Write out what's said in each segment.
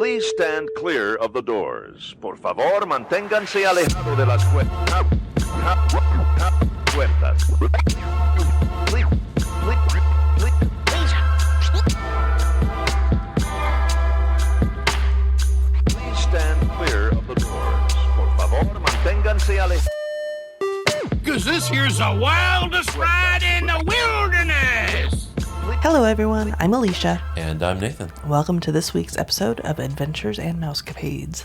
Please stand clear of the doors. Por favor, manténganse alejado de las puertas. Please stand clear of the doors. Por favor, manténganse alejados. Because this here's the wildest ride in the wilderness! Hello everyone, I'm Alicia. And I'm Nathan. Welcome to this week's episode of Adventures and Mousecapades.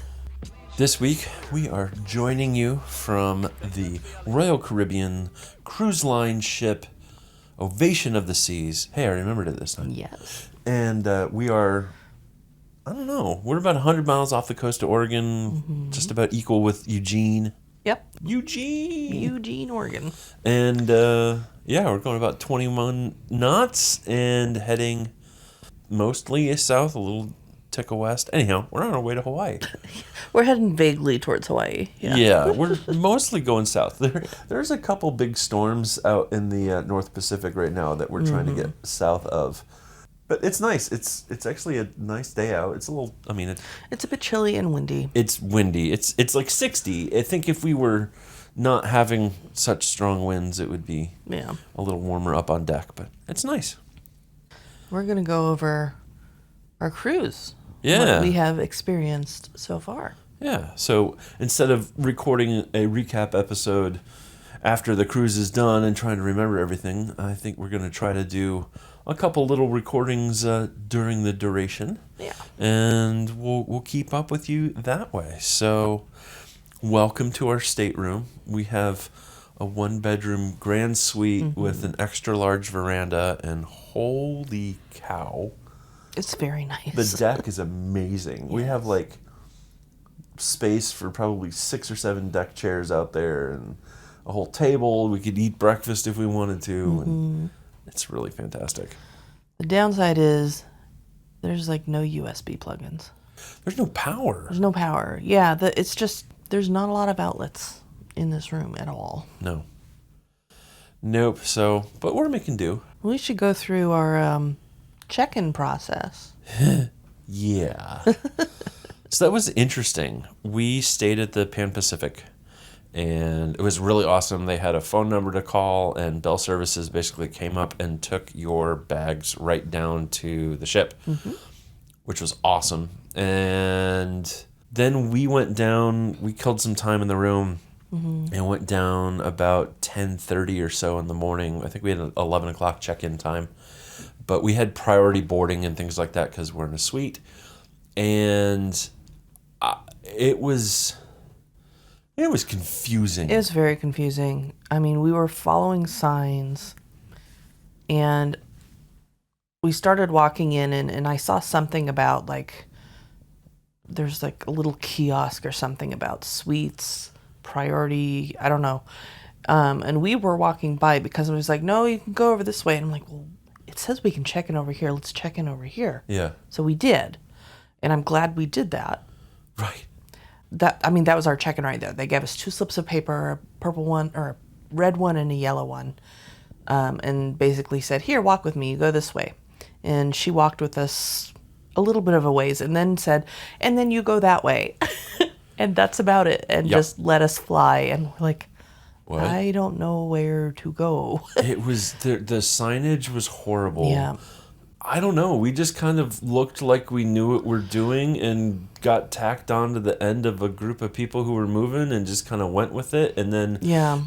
This week, we are joining you from the Royal Caribbean cruise line ship Ovation of the Seas. Hey, I remembered it this time. Yes. And we are, I don't know, we're about 100 miles off the coast of Oregon, just about equal with Eugene. Yep. Eugene, Oregon. And yeah, we're going about 21 knots and heading mostly south, a little tick west. Anyhow, we're on our way to Hawaii. We're heading vaguely towards Hawaii. Yeah, we're mostly going south. There's a couple big storms out in the North Pacific right now that we're trying to get south of. But it's nice. It's actually a nice day out. It's a little, I mean, it's a bit chilly and windy. It's windy. It's like 60. I think if we were not having such strong winds, it would be a little warmer up on deck. But it's nice. We're going to go over our cruise. Yeah. What we have experienced so far. Yeah. So instead of recording a recap episode after the cruise is done and trying to remember everything, I think we're going to try to do a couple little recordings during the duration. Yeah. And we'll keep up with you that way. So welcome to our stateroom. We have a one-bedroom grand suite with an extra large veranda, and holy cow. It's very nice. The deck is amazing. Yes. We have like space for probably 6 or 7 deck chairs out there and a whole table. We could eat breakfast if we wanted to. And it's really fantastic. The downside is there's like no USB plugins. There's no power. There's no power. Yeah, it's just there's not a lot of outlets in this room at all. No. Nope. So, but we're making do. We should go through our check-in process. Yeah. So that was interesting. We stayed at the Pan Pacific, and it was really awesome. They had a phone number to call, and Bell Services basically came up and took your bags right down to the ship, which was awesome. And then we went down, we killed some time in the room, and went down about 10:30 or so in the morning. I think we had an 11 o'clock check-in time. But we had priority boarding and things like that because we're in a suite. And it was confusing. It was very confusing. I mean, we were following signs, and we started walking in, and I saw something about, like, there's, like, a little kiosk or something about suites, priority, I don't know. And we were walking by because it was like, no, you can go over this way. And I'm like, well, it says we can check in over here. Let's check in over here. Yeah. So we did. And I'm glad we did that. Right. That was our check-in right there. They gave us 2 slips of paper, a purple one, or a red one and a yellow one, and basically said, here, walk with me. You go this way. And she walked with us a little bit of a ways and then said, and then you go that way. And that's about it. And just let us fly. And we're like, what? I don't know where to go. It was, the signage was horrible. Yeah. I don't know. We just kind of looked like we knew what we're doing and got tacked on to the end of a group of people who were moving and just kind of went with it. And then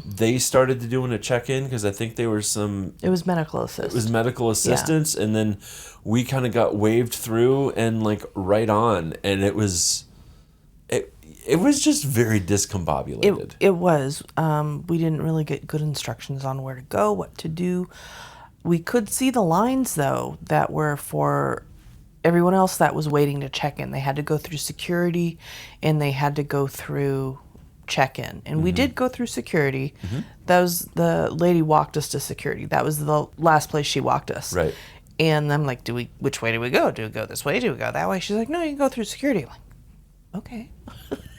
they started doing a check-in because I think there were It was medical assist. It was medical assistance. Yeah. And then we kind of got waved through and like right on. And it was just very discombobulated. It was. We didn't really get good instructions on where to go, what to do. We could see the lines, though, that were for everyone else that was waiting to check in. They had to go through security, and they had to go through check-in. And we did go through security. That was, the lady walked us to security. That was the last place she walked us. Right. And I'm like, which way do we go? Do we go this way? Do we go that way? She's like, no, you can go through security. I'm like, okay.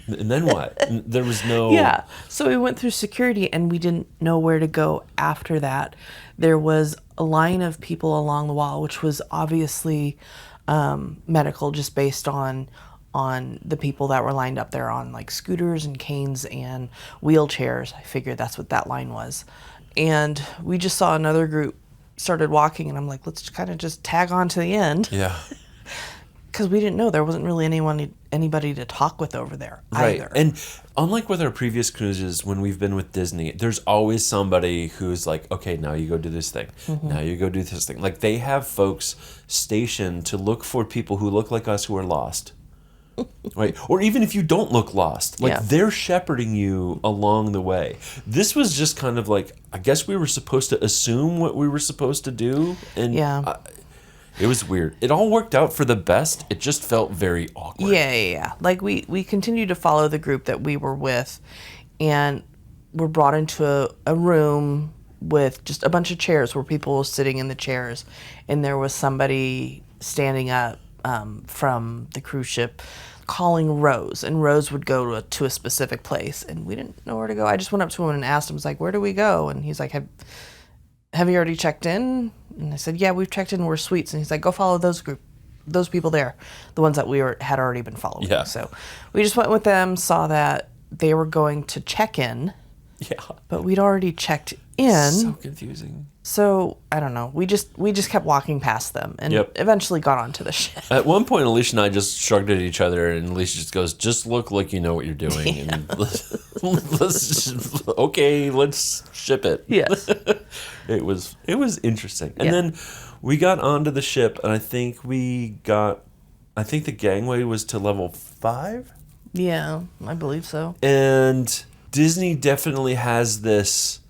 And then what? There was no... Yeah. So we went through security, and we didn't know where to go after that. There was a line of people along the wall, which was obviously medical, just based on on the people that were lined up there on like scooters and canes and wheelchairs. I figured that's what that line was. And we just saw another group started walking, and I'm like, let's kind of just tag on to the end. Yeah. Because we didn't know there wasn't really anybody to talk with over there Right. either. And unlike with our previous cruises, when we've been with Disney, there's always somebody who's like, okay, now you go do this thing. Now you go do this thing. Like, they have folks stationed to look for people who look like us who are lost. Right. Or even if you don't look lost, like, they're shepherding you along the way. This was just kind of like, I guess we were supposed to assume what we were supposed to do. And it was weird. It all worked out for the best. It just felt very awkward. Yeah. Like, we continued to follow the group that we were with, and were brought into a room with just a bunch of chairs where people were sitting in the chairs, and there was somebody standing up from the cruise ship calling Rose, and Rose would go to a specific place, and we didn't know where to go. I just went up to him and asked him, I was like, where do we go? And he's like, have you already checked in? And I said, yeah, we've checked in. We're suites. And he's like, go follow those people there, the ones that had already been following. Yeah. So we just went with them, saw that they were going to check in. Yeah. But we'd already checked in. So confusing. So I don't know. We just kept walking past them, and eventually got onto the ship. At one point, Alicia and I just shrugged at each other, and Alicia just goes, "Just look like you know what you're doing." Yeah. And let's ship it. Yes. It was interesting. And then we got onto the ship, and I think the gangway was to level 5. Yeah, I believe so. And Disney definitely has this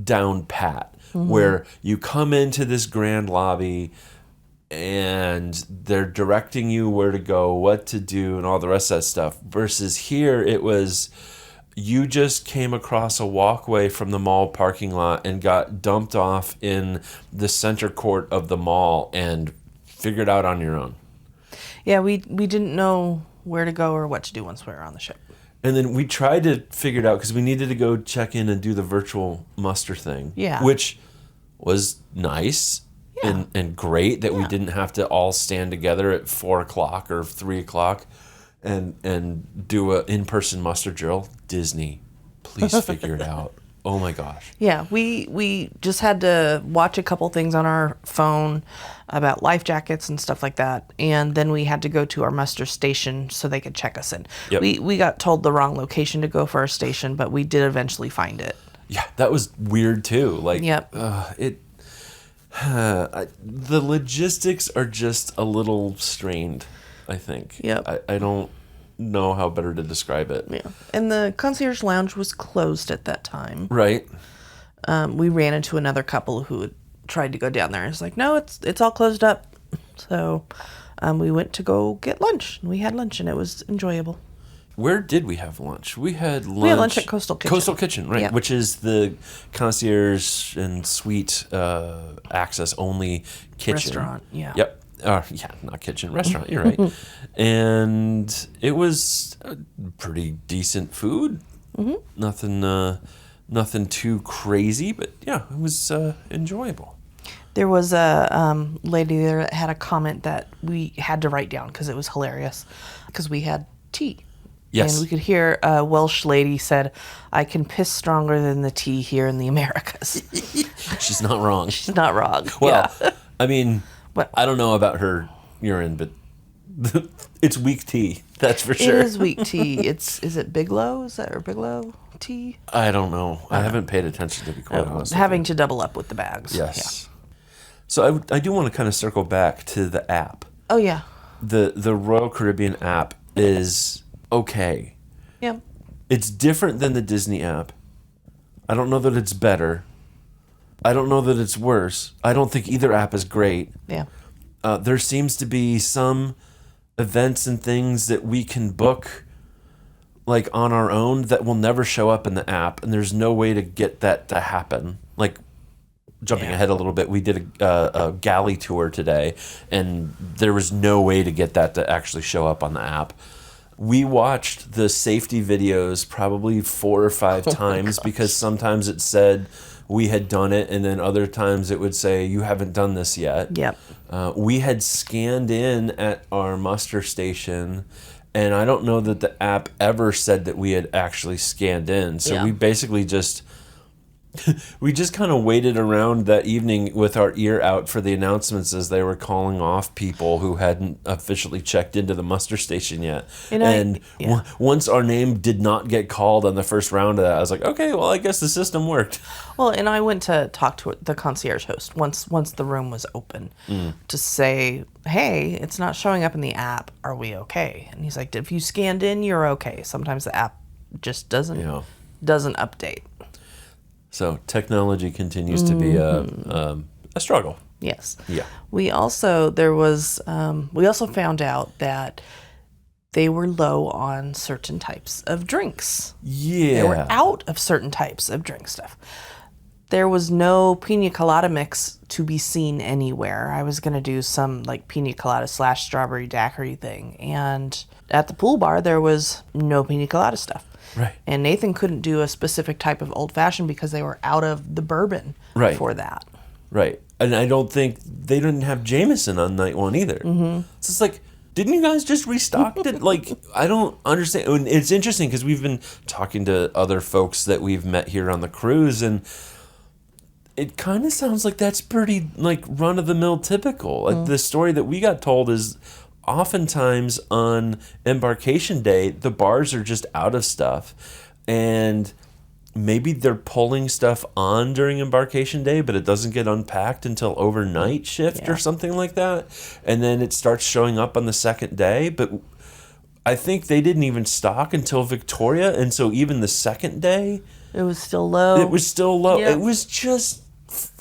down pat, where you come into this grand lobby and they're directing you where to go, what to do, and all the rest of that stuff. Versus here, it was, you just came across a walkway from the mall parking lot and got dumped off in the center court of the mall and figured out on your own. Yeah, we didn't know where to go or what to do once we were on the ship. And then we tried to figure it out because we needed to go check in and do the virtual muster thing. Yeah. Which was nice and great that we didn't have to all stand together at 4 o'clock or 3 o'clock and do a in-person muster drill. Disney, please figure it out. Oh my gosh. Yeah, we just had to watch a couple things on our phone about life jackets and stuff like that, and then we had to go to our muster station so they could check us in. Yep. We got told the wrong location to go for our station, but we did eventually find it. Yeah, that was weird too. Like, the logistics are just a little strained, I think. Yep. I don't know how better to describe it. Yeah, and the concierge lounge was closed at that time. Right. We ran into another couple who had tried to go down there. It's like, no, it's all closed up. So we went to go get lunch. We had lunch, and it was enjoyable. Where did we have lunch? We had lunch at Coastal Kitchen. Coastal Kitchen, right? Yep. Which is the concierge and suite access only kitchen. Restaurant, yeah. Yep. Not kitchen, restaurant. You're right. And it was pretty decent food. Mm-hmm. Nothing too crazy, but yeah, it was enjoyable. There was a lady there that had a comment that we had to write down because it was hilarious. Because we had tea. Yes. And we could hear a Welsh lady said, "I can piss stronger than the tea here in the Americas." She's not wrong. She's not wrong. Well, yeah. I mean, What? I don't know about her urine, but it's weak tea. That's for sure. It is weak tea. Is it Bigelow? Is that or Bigelow tea? I don't know. I haven't paid attention, to be quite honest. Having to double up with the bags. Yes. So I do want to kind of circle back to the app. Oh yeah. The Royal Caribbean app is okay. Yeah. It's different than the Disney app. I don't know that it's better. I don't know that it's worse. I don't think either app is great. Yeah. There seems to be some events and things that we can book like on our own that will never show up in the app, and there's no way to get that to happen. Like, jumping ahead a little bit, we did a galley tour today, and there was no way to get that to actually show up on the app. We watched the safety videos probably 4 or 5 times because sometimes it said we had done it, and then other times it would say, you haven't done this yet. Yep. We had scanned in at our muster station, And I don't know that the app ever said that we had actually scanned in. So Yeah. we basically just kind of waited around that evening with our ear out for the announcements as they were calling off people who hadn't officially checked into the muster station yet. Once our name did not get called on the first round of that, I was like, okay, well, I guess the system worked. Well, and I went to talk to the concierge host once the room was open to say, hey, it's not showing up in the app. Are we okay? And he's like, if you scanned in, you're okay. Sometimes the app just doesn't update. So technology continues to be a struggle. Yes. Yeah. We also found out that they were low on certain types of drinks. Yeah. They were out of certain types of drink stuff. There was no pina colada mix to be seen anywhere. I was going to do some like pina colada / strawberry daiquiri thing. And at the pool bar, there was no pina colada stuff. Right. And Nathan couldn't do a specific type of old fashioned because they were out of the bourbon for that. Right. And I don't think they didn't have Jameson on night one either. Mm-hmm. So it's like, didn't you guys just restock it? Like, I don't understand. And it's interesting because we've been talking to other folks that we've met here on the cruise, and it kind of sounds like that's pretty like run of the mill typical. Like the story that we got told is oftentimes on embarkation day, the bars are just out of stuff, and maybe they're pulling stuff on during embarkation day, but it doesn't get unpacked until overnight shift or something like that. And then it starts showing up on the second day. But I think they didn't even stock until Victoria. And so even the second day, it was still low. It was still low. Yep. It was just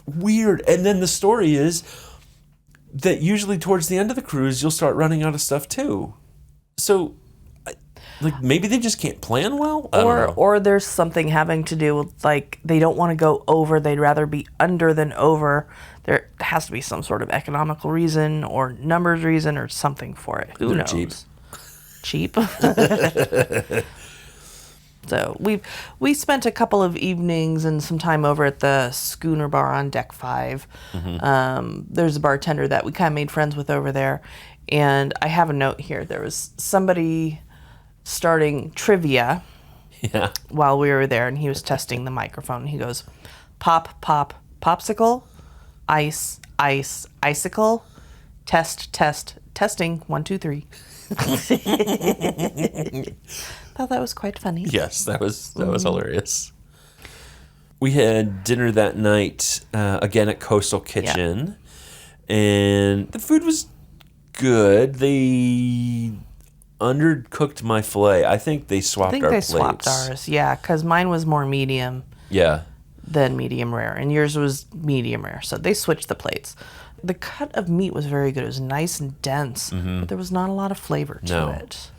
weird. And then the story is that usually towards the end of the cruise, you'll start running out of stuff too. So, like, maybe they just can't plan well? I don't know. Or there's something having to do with, like, they don't want to go over. They'd rather be under than over. There has to be some sort of economical reason or numbers reason or something for it. Who knows? Cheap. So we spent a couple of evenings and some time over at the Schooner Bar on Deck 5. Mm-hmm. There's a bartender that we kind of made friends with over there. And I have a note here. There was somebody starting trivia while we were there, and he was testing the microphone. He goes, pop, pop, popsicle, ice, ice, icicle, test, test, testing, 1, 2, 3. Thought that was quite funny. Yes, that was hilarious. We had dinner that night again at Coastal Kitchen, and the food was good. They undercooked my filet. I think they swapped our plates. Swapped ours, yeah, because mine was more medium than medium rare, and yours was medium rare, so they switched the plates. The cut of meat was very good. It was nice and dense, but there was not a lot of flavor to it.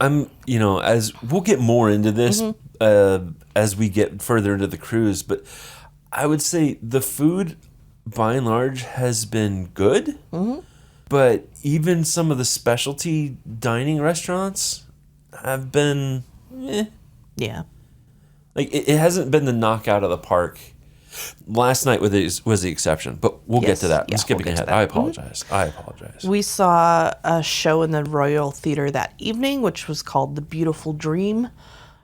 I'm, as we'll get more into this as we get further into the cruise, but I would say the food, by and large, has been good. Mm-hmm. But even some of the specialty dining restaurants have been, Yeah. Like, it hasn't been the knockout of the park. Last night was the exception, but we'll get to that. I'm skipping ahead. I apologize. I apologize. We saw a show in the Royal Theater that evening, which was called The Beautiful Dream,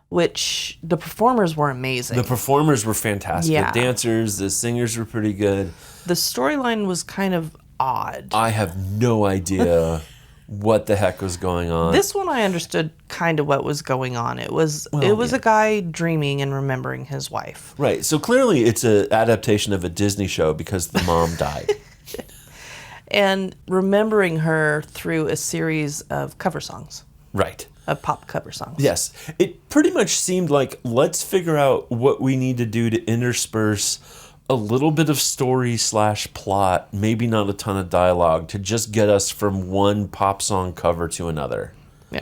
which the performers were amazing. The performers were fantastic. Yeah. The dancers, the singers were pretty good. The storyline was kind of odd. I have no idea what the heck was going on. This one I understood kind of what was going on. It was a guy dreaming and remembering his wife. Right. So clearly it's an adaptation of a Disney show because the mom died. And remembering her through a series of cover songs. Right. Of pop cover songs. Yes. It pretty much seemed like, let's figure out what we need to do to intersperse a little bit of story / plot, maybe not a ton of dialogue, to just get us from one pop song cover to another. Yeah.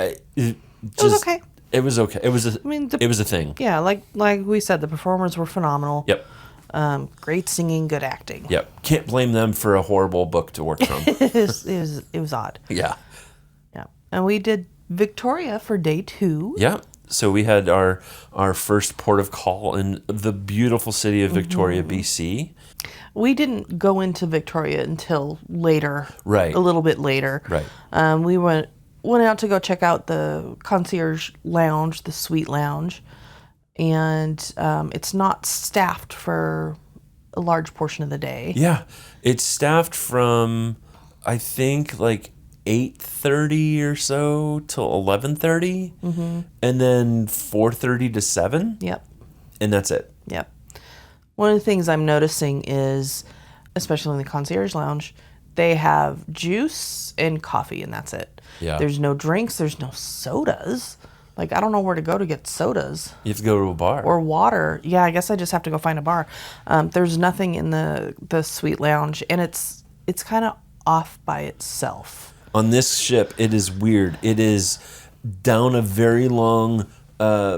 It was okay. It was okay. It was a thing. Yeah, like we said, the performers were phenomenal. Yep. Great singing, good acting. Yep. Can't blame them for a horrible book to work from. It was odd. Yeah. Yeah. And we did Victoria for day 2. Yeah. So we had our first port of call in the beautiful city of Victoria, BC. We didn't go into Victoria until later. Right. A little bit later. Right. We went went out to go check out the concierge lounge, the suite lounge, and it's not staffed for a large portion of the day. Yeah, it's staffed from, I think, like 8:30 or so till 11:30, and then 4:30 to 7. Yep. And that's it. Yep. One of the things I'm noticing is, especially in the concierge lounge, they have juice and coffee, and that's it. Yeah. There's no drinks. There's no sodas. Like, I don't know where to go to get sodas. You have to go to a bar. Or water. Yeah, I guess I just have to go find a bar. There's nothing in the suite lounge, and it's kind of off by itself. On this ship, it is weird. It is down a very long, I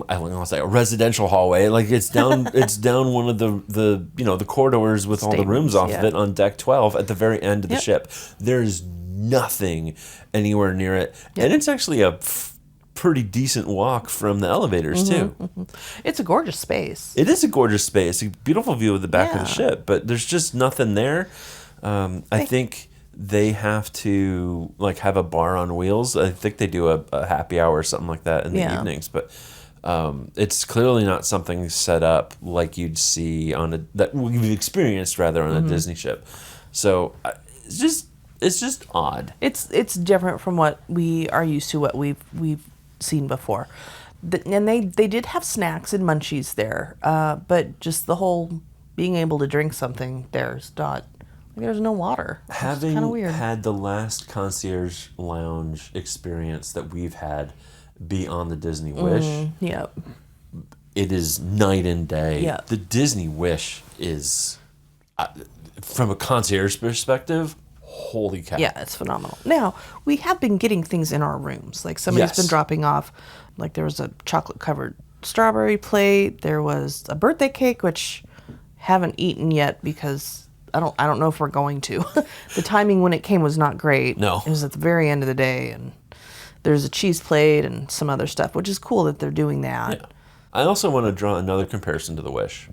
don't want to say a residential hallway. Like it's down, it's down one of the corridors with all the rooms off of it on deck 12 at the very end of the ship. There's nothing anywhere near it, and it's actually a pretty decent walk from the elevators too. It's a gorgeous space. It is a gorgeous space, a beautiful view of the back of the ship, but there's just nothing there. I think they have to like have a bar on wheels. I think they do a happy hour or something like that in the evenings, but it's clearly not something set up like you'd see that we've experienced rather on a Disney ship. So it's just odd. It's different from what we are used to, what we've seen before. And they did have snacks and munchies there, but just the whole being able to drink something there's not. There's no water. Having kind of weird. Had the last concierge lounge experience that we've had be on the Disney Wish, Yep. it is night and day. Yep. The Disney Wish is, from a concierge perspective, holy cow. Yeah, it's phenomenal. Now, we have been getting things in our rooms. Like somebody's been dropping off, like there was a chocolate-covered strawberry plate. There was a birthday cake, which haven't eaten yet because I don't know if we're going to. The timing when it came was not great. No. It was at the very end of the day, and there's a cheese plate and some other stuff, which is cool that they're doing that. Yeah. I also want to draw another comparison to the Wish.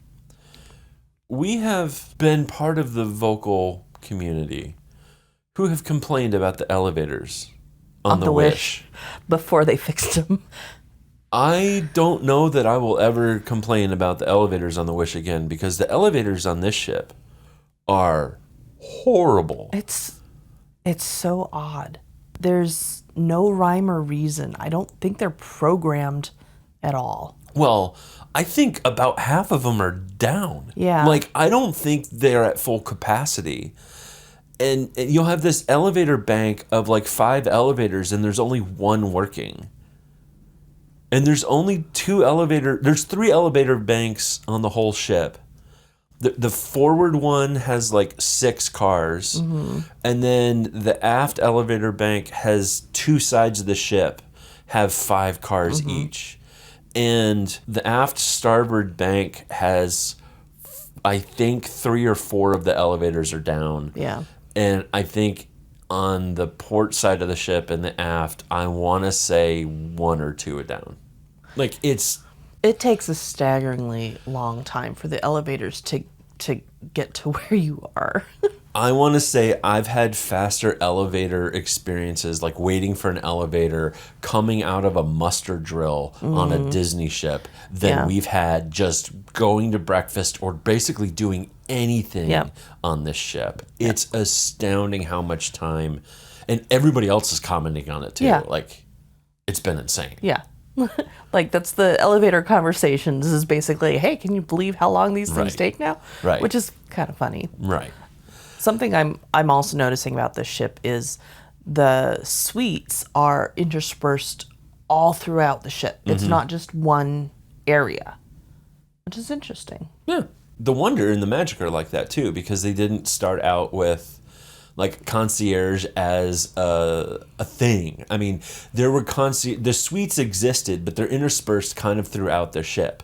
We have been part of the vocal community who have complained about the elevators on the Wish before they fixed them. I don't know that I will ever complain about the elevators on the Wish again because the elevators on this ship are horrible. It's so odd. There's no rhyme or reason. I don't think they're programmed at all. Well, I think about half of them are down. Yeah. Like, I don't think they're at full capacity. And you'll have this elevator bank of like 5 elevators and there's only one working. And there's only 3 elevator banks on the whole ship. The forward one has like 6 cars, and then the aft elevator bank has 2 sides of the ship have 5 cars each, and the aft starboard bank has, I think, 3 or 4 of the elevators are down. Yeah, and I think on the port side of the ship and the aft, I want to say 1 or 2 are down. Like it takes a staggeringly long time for the elevators to get to where you are. I want to say I've had faster elevator experiences, like waiting for an elevator coming out of a muster drill on a Disney ship than we've had just going to breakfast or basically doing anything on this ship. It's astounding how much time, and everybody else is commenting on it too. Yeah. Like, it's been insane. Yeah. Like, that's the elevator conversations is basically, hey, can you believe how long these things take now? Right. Which is kind of funny. Right. Something I'm also noticing about this ship is the suites are interspersed all throughout the ship. It's not just one area, which is interesting. Yeah. The wonder and the magic are like that too, because they didn't start out with like concierge as a thing. I mean, there were the suites existed, but they're interspersed kind of throughout the ship.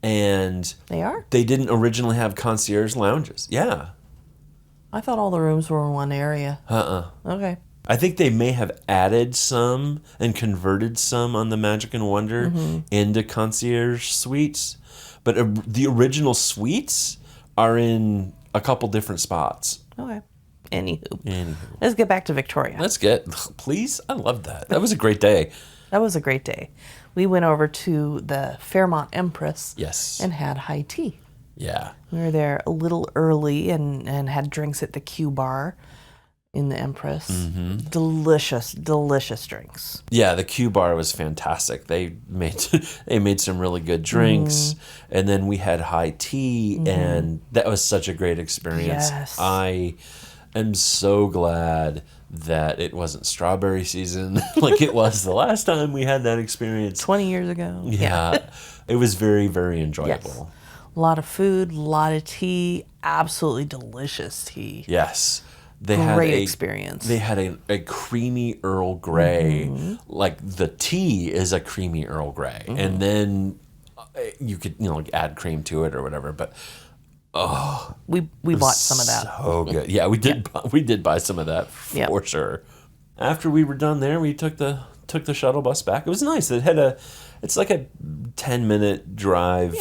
And they didn't originally have concierge lounges. Yeah. I thought all the rooms were in one area. Okay. I think they may have added some and converted some on the Magic and Wonder into concierge suites, but the original suites are in a couple different spots. Okay. Anywho, let's get back to Victoria. Please. I loved that. That was a great day. That was a great day. We went over to the Fairmont Empress. Yes. And had high tea. Yeah. We were there a little early and had drinks at the Q Bar in the Empress. Mm-hmm. Delicious drinks. Yeah, the Q Bar was fantastic. They made some really good drinks, and then we had high tea, and that was such a great experience. Yes. I am so glad that it wasn't strawberry season like it was the last time we had that experience 20 years ago. Yeah. It was very, very enjoyable. Yes. A lot of food, a lot of tea, absolutely delicious tea. Yes. Great experience. They had a creamy Earl Grey. Like the tea is a creamy Earl Grey. And then you could, like add cream to it or whatever, but we bought some of that. So good. Yeah, we did buy some of that for sure. After we were done there, we took the shuttle bus back. It was nice. It's like a 10-minute drive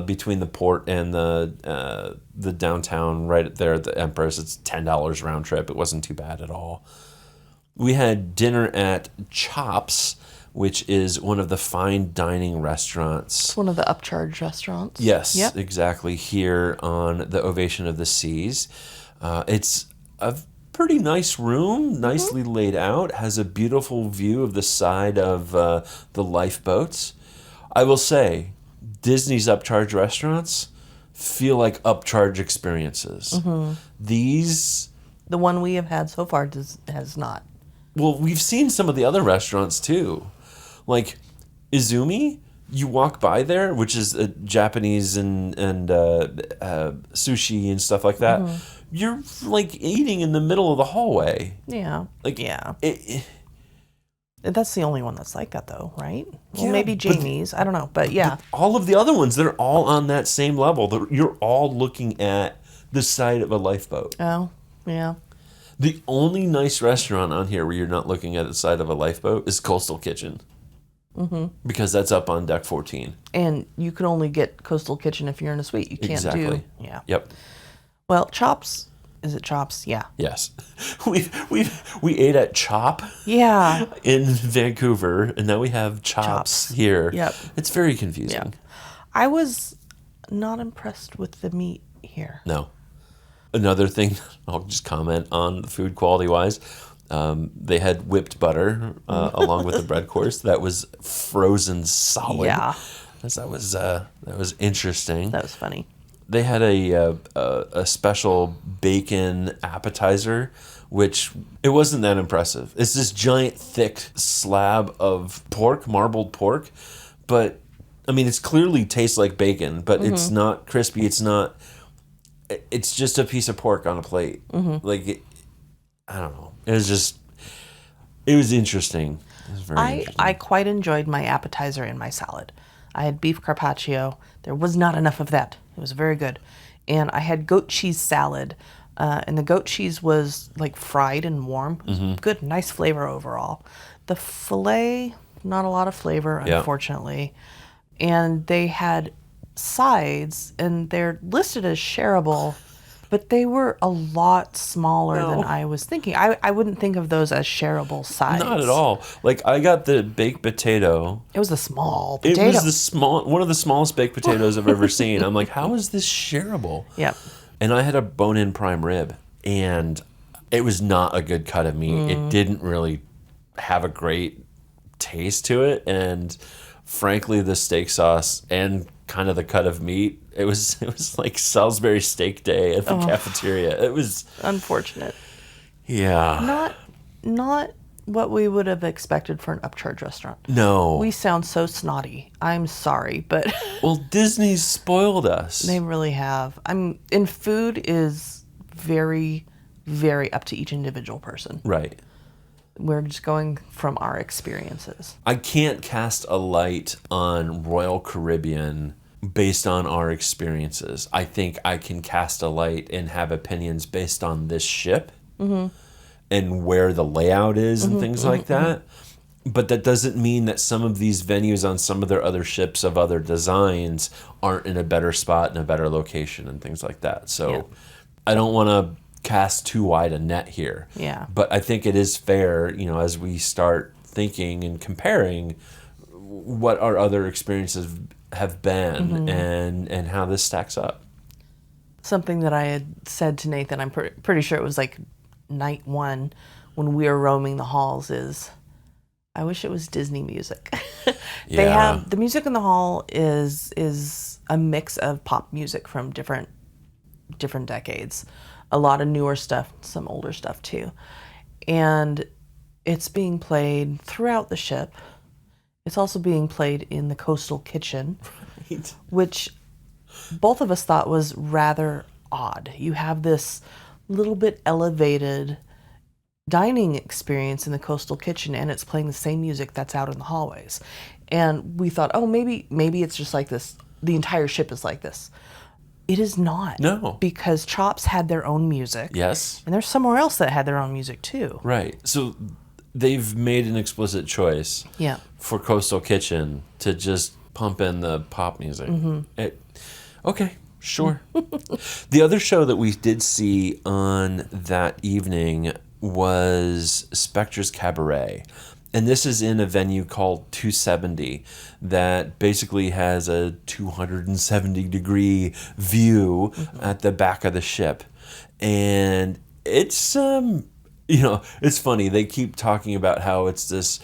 between the port and the downtown right there at the Empress. It's $10 round trip. It wasn't too bad at all. We had dinner at Chops, which is one of the fine dining restaurants. It's one of the upcharge restaurants. Yes, yep. Exactly, here on the Ovation of the Seas. It's a pretty nice room, nicely laid out, has a beautiful view of the side of the lifeboats. I will say, Disney's upcharge restaurants feel like upcharge experiences. The one we have had so far has not. Well, we've seen some of the other restaurants too. Like Izumi, you walk by there, which is Japanese and sushi and stuff like that. You're like eating in the middle of the hallway. Yeah. Like that's the only one that's like that, though, right? Well, maybe Jamie's. I don't know, but yeah. But all of the other ones, they're all on that same level. You're all looking at the side of a lifeboat. Oh, yeah. The only nice restaurant on here where you're not looking at the side of a lifeboat is Coastal Kitchen. Because that's up on deck 14. And you can only get Coastal Kitchen if you're in a suite. You can't do. Yeah. Yep. Well, Chops. Is it Chops? Yeah. Yes. We ate at Chop. Yeah. In Vancouver, and now we have Chops here. Yep. It's very confusing. Yeah. I was not impressed with the meat here. No. Another thing, I'll just comment on the food quality wise. They had whipped butter along with the bread course that was frozen solid. Yeah. That was interesting. That was funny. They had a special bacon appetizer, which it wasn't that impressive. It's this giant thick slab of pork, marbled pork, but I mean, it's clearly tastes like bacon, but it's not crispy. It's just a piece of pork on a plate. Like, I don't know. It was interesting. It was very interesting. I quite enjoyed my appetizer and my salad. I had beef carpaccio. There was not enough of that. It was very good. And I had goat cheese salad. And the goat cheese was like fried and warm. It was good, nice flavor overall. The filet, not a lot of flavor, unfortunately. And they had sides, and they're listed as shareable, but they were a lot smaller than I was thinking. I wouldn't think of those as shareable sides. Not at all. Like, I got the baked potato. It was a small potato. It was one of the smallest baked potatoes I've ever seen. I'm like, how is this shareable? Yep. And I had a bone-in prime rib, and it was not a good cut of meat. It didn't really have a great taste to it, and frankly, the steak sauce and kind of the cut of meat, it was like Salisbury steak day at the cafeteria. It was unfortunate. Yeah. Not what we would have expected for an upcharge restaurant. No. We sound so snotty. I'm sorry, but well, Disney's spoiled us. They really have. And food is very, very up to each individual person. Right. We're just going from our experiences. I can't cast a light on Royal Caribbean based on our experiences. I think I can cast a light and have opinions based on this ship and where the layout is and things like that. But that doesn't mean that some of these venues on some of their other ships of other designs aren't in a better spot in a better location and things like that. So I don't want to cast too wide a net here. Yeah. But I think it is fair, as we start thinking and comparing what our other experiences have been and how this stacks up. Something that I had said to Nathan, I'm pretty sure it was like night one when we were roaming the halls, is I wish it was Disney music. They have the music in the hall is a mix of pop music from different decades. A lot of newer stuff, some older stuff too. And it's being played throughout the ship. It's also being played in the coastal kitchen, right, which both of us thought was rather odd. You have this little bit elevated dining experience in the coastal kitchen, and it's playing the same music that's out in the hallways. And we thought, oh, maybe it's just like this. The entire ship is like this. It is not. No. Because Chops had their own music. Yes. And there's somewhere else that had their own music too. Right. So they've made an explicit choice for Coastal Kitchen to just pump in the pop music. Okay, sure. The other show that we did see on that evening was Spectre's Cabaret. And this is in a venue called 270 that basically has a 270-degree view at the back of the ship. And it's, it's funny. They keep talking about how it's this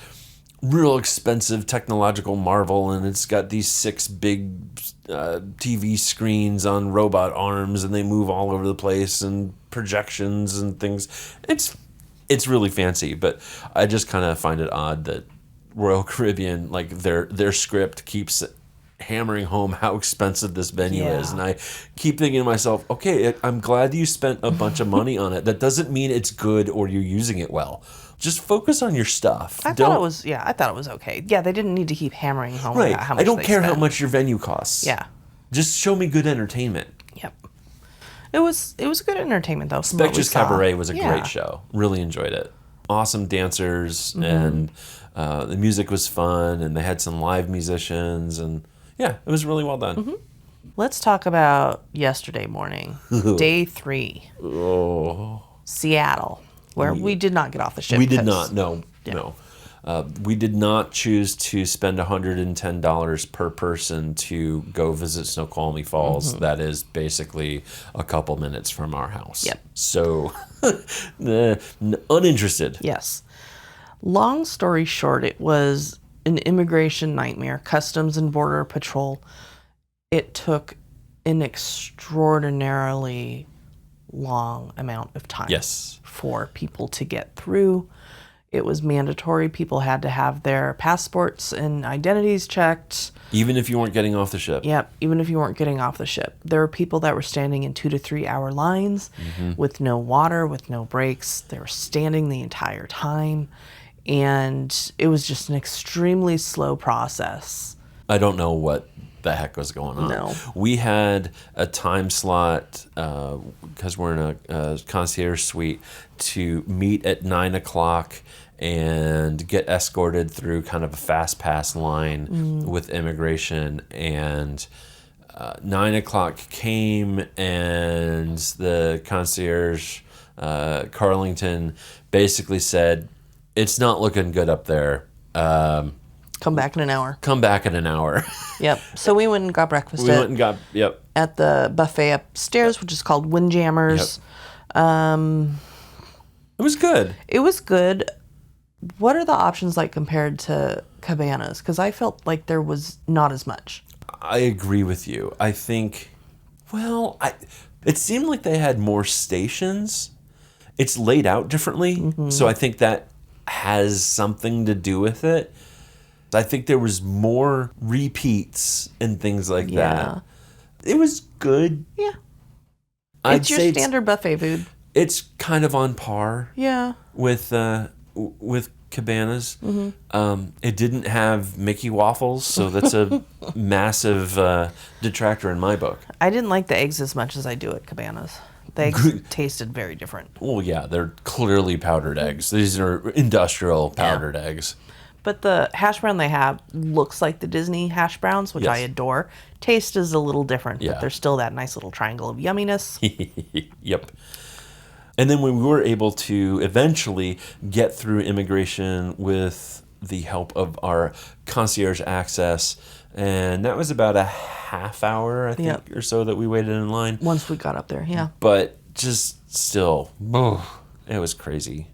real expensive technological marvel, and it's got these 6 big TV screens on robot arms, and they move all over the place, and projections and things. It's really fancy, but I just kind of find it odd that Royal Caribbean, like their script keeps hammering home how expensive this venue is. And I keep thinking to myself, okay, I'm glad you spent a bunch of money on it. That doesn't mean it's good or you're using it well. Just focus on your stuff. I thought it was okay. Yeah, they didn't need to keep hammering home about how much I don't care spent. how much your venue costs. Yeah. Just show me good entertainment. Yep. It was good entertainment though. Spectre's Cabaret was a great show. Really enjoyed it. Awesome dancers, and the music was fun, and they had some live musicians, and it was really well done. Let's talk about yesterday morning, day 3. Oh. Seattle, where we did not get off the ship. We did not. No. We did not choose to spend $110 per person to go visit Snoqualmie Falls. That is basically a couple minutes from our house. Yep. So, uninterested. Yes. Long story short, it was an immigration nightmare. Customs and Border Patrol. It took an extraordinarily long amount of time for people to get through. It was mandatory. People had to have their passports and identities checked. Even if you weren't getting off the ship. Yep, even if you weren't getting off the ship. There were people that were standing in 2 to 3 hour lines with no water, with no breaks. They were standing the entire time. And it was just an extremely slow process. I don't know what the heck was going on. No. We had a time slot, because we're in a concierge suite, to meet at 9 o'clock and get escorted through kind of a fast pass line with immigration. And 9 o'clock came, and the concierge, Carlington, basically said, "It's not looking good up there. Come back in an hour." Come back in an hour. Yep. So we went and got breakfast at the buffet upstairs, which is called Windjammers. It was good. It was good. What are the options like compared to Cabanas? Because I felt like there was not as much. I agree with you. I think, it seemed like they had more stations. It's laid out differently, so I think that has something to do with it. I think there was more repeats and things like that. It was good. Yeah. It's your standard buffet food. It's kind of on par. Yeah. With Cabanas. It didn't have Mickey waffles, so that's a massive detractor in my book. I didn't like the eggs as much as I do at Cabanas. The eggs tasted very different. Well, yeah, they're clearly powdered eggs. These are industrial powdered eggs. But the hash brown they have looks like the Disney hash browns, which I adore. Taste is a little different, but there's still that nice little triangle of yumminess. Yep. And then we were able to eventually get through immigration with the help of our concierge access. And that was about a half hour, I think, Yep. or so that we waited in line. Once we got up there, yeah. But just still, it was crazy.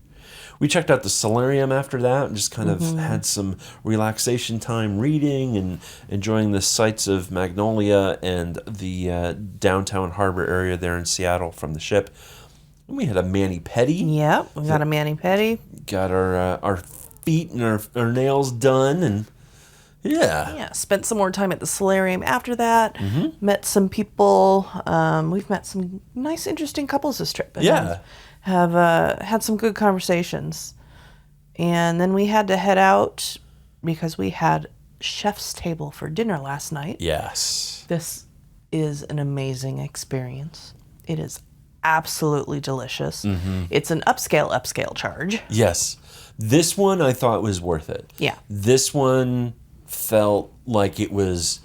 We checked out the solarium after that and just kind of had some relaxation time reading and enjoying the sights of Magnolia and the downtown harbor area there in Seattle from the ship. And we had a mani-pedi. Yep, we got a mani-pedi. Got our feet and our nails done, and Yeah, spent some more time at the solarium after that. Met some people. We've met some nice, interesting couples this trip. And have had some good conversations. And then we had to head out because we had chef's table for dinner last night. Yes. This is an amazing experience. It is absolutely delicious. It's an upscale charge. Yes. This one I thought was worth it. Yeah. This one felt like it was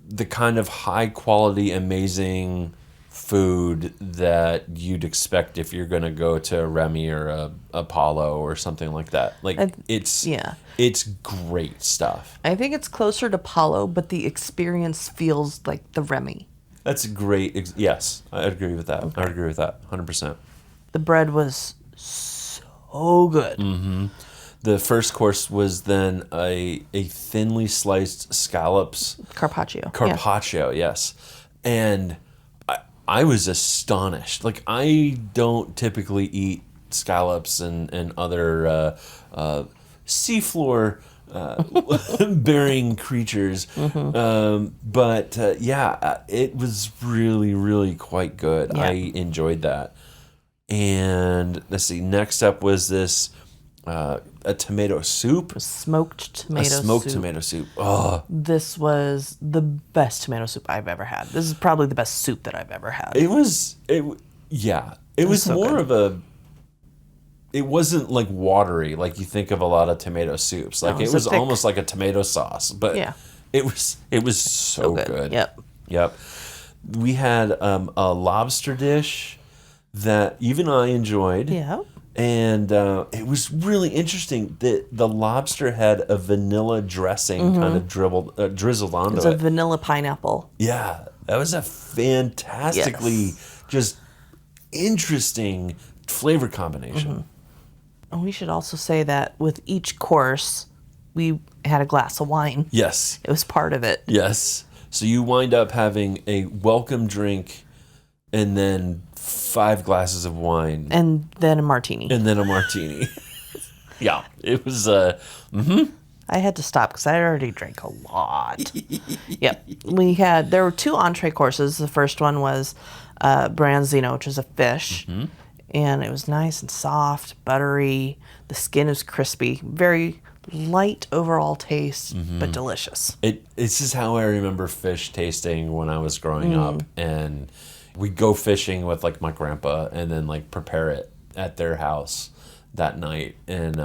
the kind of high quality, amazing food that you'd expect if you're going to go to Remy or a Apollo or something like that. Like it's great stuff. I think it's closer to Palo, but the experience feels like the Remy. That's great. Yes, I agree with that. Okay. I agree with that 100%. The bread was so good. The first course was then a thinly sliced scallops. Carpaccio. Yes. And I was astonished. Like, I don't typically eat scallops and other seafloor bearing creatures. But it was really, really quite good. Yeah. I enjoyed that. And let's see, next up was this a tomato soup. Smoked tomato soup. Oh, This was the best tomato soup I've ever had. This is probably the best soup that I've ever had. it was so more good. of a. It wasn't like watery like you think of a lot of tomato soups. Like, No, it it's was thick. almost like a tomato sauce, but Yeah. it was so good. Yep. We had a lobster dish that even I enjoyed. Yeah. And it was really interesting that the lobster had a vanilla dressing kind of drizzled onto It's it. a vanilla pineapple. Yeah, that was a fantastically just interesting flavor combination. And we should also say that with each course, we had a glass of wine. Yes, It was part of it. yes. So you wind up having a welcome drink and then 5 glasses of wine. And then a martini. And then a martini. Yeah, it was... I had to stop because I already drank a lot. Yep. There were 2 entree courses. The first one was branzino, which is a fish. And it was nice and soft, buttery. The skin is crispy. Very light overall taste, but delicious. It's just how I remember fish tasting when I was growing up. And we'd go fishing with like my grandpa and then like prepare it at their house that night. And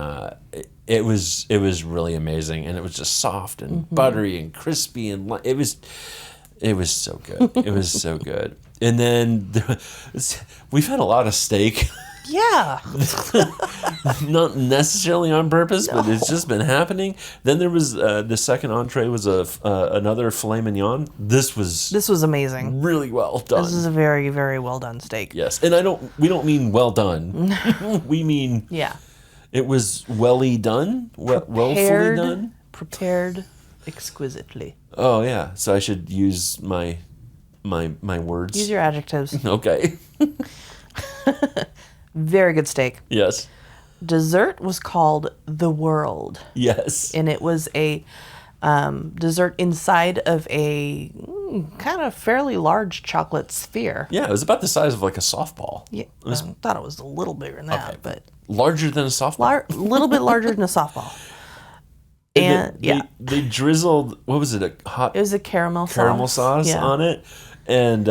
it was really amazing. And it was just soft and buttery and crispy. And it was so good. It was so good. And then we've had a lot of steak. Yeah. Not necessarily on purpose, but it's just been happening. Then there was the second entree was another filet mignon. This was amazing. really well done. This is a very, very well done steak. Yes, and we don't mean well done. We mean it was welly done, wellfully done, prepared exquisitely. Oh yeah, so I should use my words. Use your adjectives. Okay. Very good steak. Yes. Dessert was called The World. Yes. And it was a dessert inside of a kind of fairly large chocolate sphere. Yeah, it was about the size of like a softball. Yeah, I thought it was a little bigger than that, but larger than a softball. A little bit larger than a softball. And they drizzled, what was it? It was a caramel sauce on it, and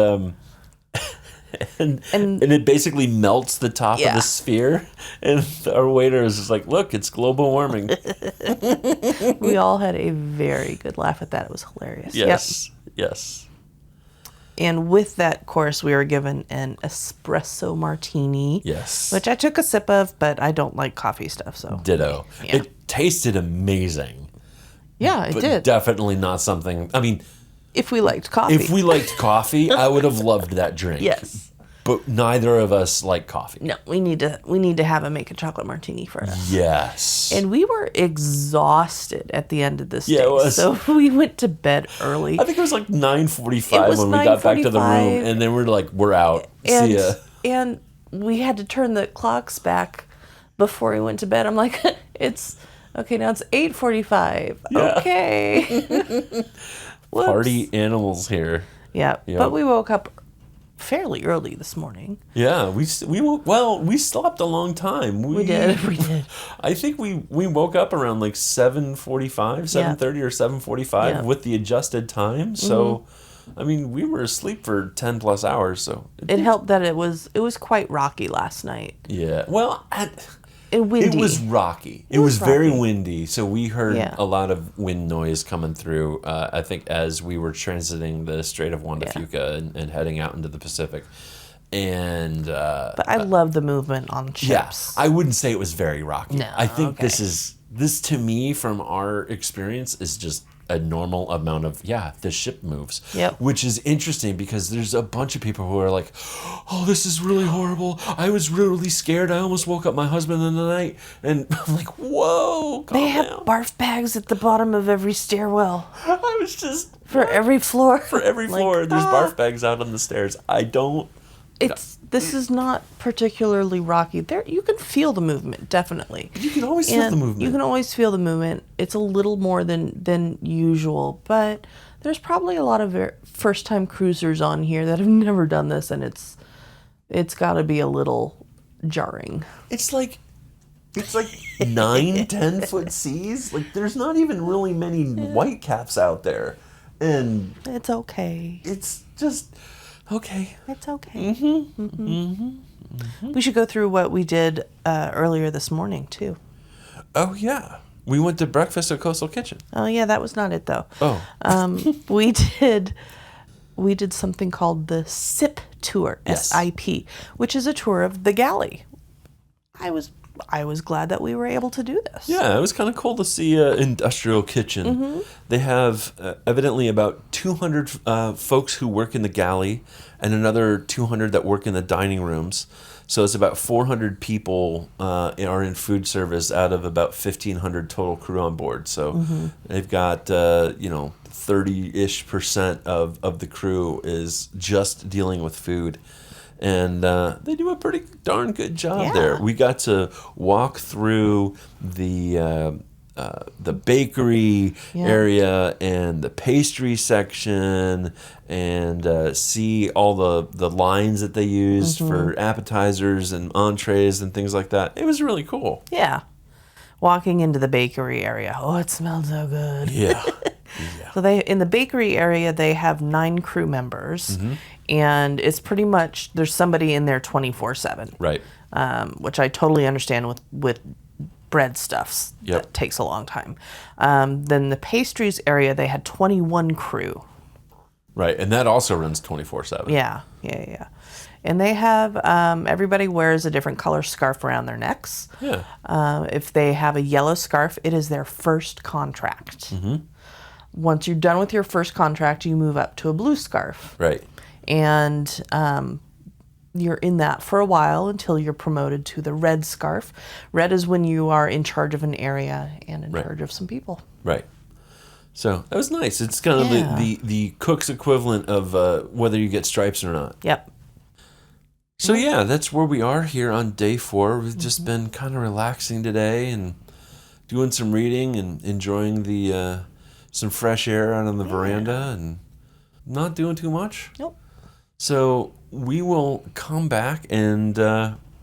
it basically melts the top of the sphere. And our waiter was just like, "Look, it's global warming." We all had a very good laugh at that. It was hilarious. Yes, yes. And with that course, we were given an espresso martini. Yes. Which I took a sip of, but I don't like coffee stuff, so. Ditto. Yeah. It tasted amazing. Yeah, it But did. definitely not something. I mean, If we liked coffee. if we liked coffee, I would have loved that drink. Yes. But neither of us like coffee. No, we need to have him make a chocolate martini for us. Yes. And we were exhausted at the end of this Yeah, day. it was. So we went to bed early. I think it was like 9:45 It was when we got back to the room, 9:45. and then we're like, we're out. and, See ya. and we had to turn the clocks back before we went to bed. I'm like, it's okay, now it's 8:45. Yeah. Okay. Whoops. Party animals here. Yeah. Yep. But we woke up fairly early this morning. Yeah, we slept a long time. We did. I think we woke up around like 7:45, 7:30 or 7:45 Yeah. with the adjusted time. So, I mean, we were asleep for 10 plus hours. So It helped that it was quite rocky last night. yeah. Well, And windy. it was rocky. It was very rocky. windy. So we heard Yeah. a lot of wind noise coming through. I think as we were transiting the Strait of Juan de Fuca and heading out into the Pacific. And But I love the movement on ships. I wouldn't say it was very rocky. No, I think okay. this to me from our experience is just a normal amount of the ship moves. Yep. Which is interesting because there's a bunch of people who are like, "Oh, this is really horrible. I was really scared. I almost woke up my husband in the night." And I'm like, "Whoa, calm They have down." barf bags at the bottom of every stairwell I was just for every floor. for every Like, floor there's barf bags out on the stairs. I don't This is not particularly rocky. There, you can feel the movement, definitely. You can always feel the movement. You can always feel the movement. It's a little more than usual, but there's probably a lot of first-time cruisers on here that have never done this, and it's got to be a little jarring. It's like 9-10 foot seas. Like there's not even really many white caps out there, and It's okay. it's just okay. It's okay. We should go through what we did earlier this morning too. Oh yeah, we went to breakfast at Coastal Kitchen. Oh yeah, that was not it though. Oh, We did something called the SIP tour, Yes. SIP, which is a tour of the galley. I was glad that we were able to do this. yeah, it was kind of cool to see an industrial kitchen. They have evidently about 200 folks who work in the galley, and another 200 that work in the dining rooms. So it's about 400 people are in food service out of about 1,500 total crew on board. So they've got 30-ish% of the crew is just dealing with food. And they do a pretty darn good job there. We got to walk through the bakery area and the pastry section and see all the lines that they used for appetizers and entrees and things like that. It was really cool. Yeah. Walking into the bakery area. Oh, it smelled so good. Yeah. So in the bakery area, they have 9 crew members, and it's pretty much there's somebody in there 24/7. Right. Which I totally understand with bread stuffs. Yep. That takes a long time. Then the pastries area, they had 21 crew. Right. And that also runs 24/7. Yeah. And they have everybody wears a different color scarf around their necks. Yeah. If they have a yellow scarf, it is their first contract. Once you're done with your first contract, you move up to a blue scarf. Right. And you're in that for a while until you're promoted to the red scarf. Red is when you are in charge of an area and in charge of some people. Right. So that was nice. It's kind of the cook's equivalent of whether you get stripes or not. Yep. So yeah, that's where we are here on day 4. We've just been kind of relaxing today and doing some reading and enjoying the some fresh air out on the veranda and not doing too much. Nope. So we will come back and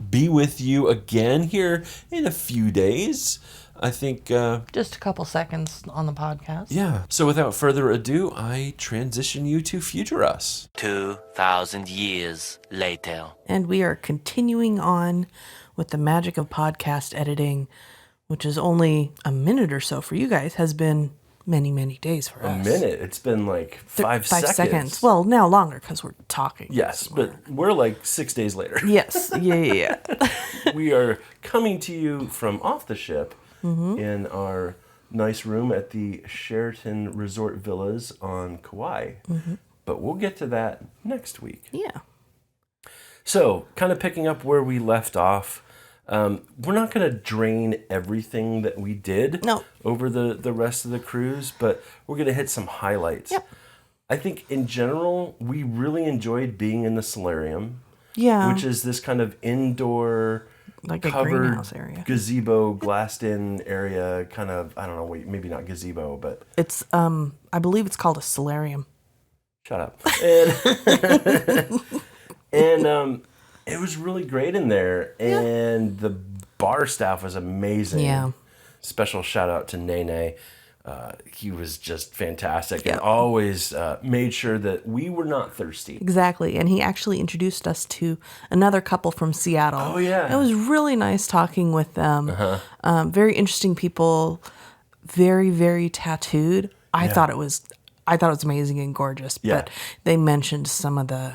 be with you again here in a few days. I think... just a couple seconds on the podcast. Yeah. So without further ado, I transition you to Future Us. 2,000 years later. And we are continuing on with the magic of podcast editing, which is only a minute or so for you guys, has been many, many days for us. A minute. It's been like 5 seconds. Well, now longer because we're talking. Yes, but we're like 6 days later. Yes. Yeah. We are coming to you from off the ship in our nice room at the Sheraton Resort Villas on Kauai. But we'll get to that next week. Yeah. So, kind of picking up where we left off, we're not going to drain everything that we did over the rest of the cruise, but we're going to hit some highlights. Yep. I think in general, we really enjoyed being in the solarium. Yeah. Which is this kind of indoor, like a covered greenhouse area. gazebo, glassed-in area, kind of, I don't know, maybe not gazebo, but... It's, I believe it's called a solarium. Shut up. And it was really great in there, and the bar staff was amazing. Yeah. Special shout-out to Nene. He was just fantastic and always made sure that we were not thirsty. Exactly. And he actually introduced us to another couple from Seattle. Oh, yeah. It was really nice talking with them. Very interesting people. Very, very tattooed. I thought it was amazing and gorgeous. But they mentioned some of the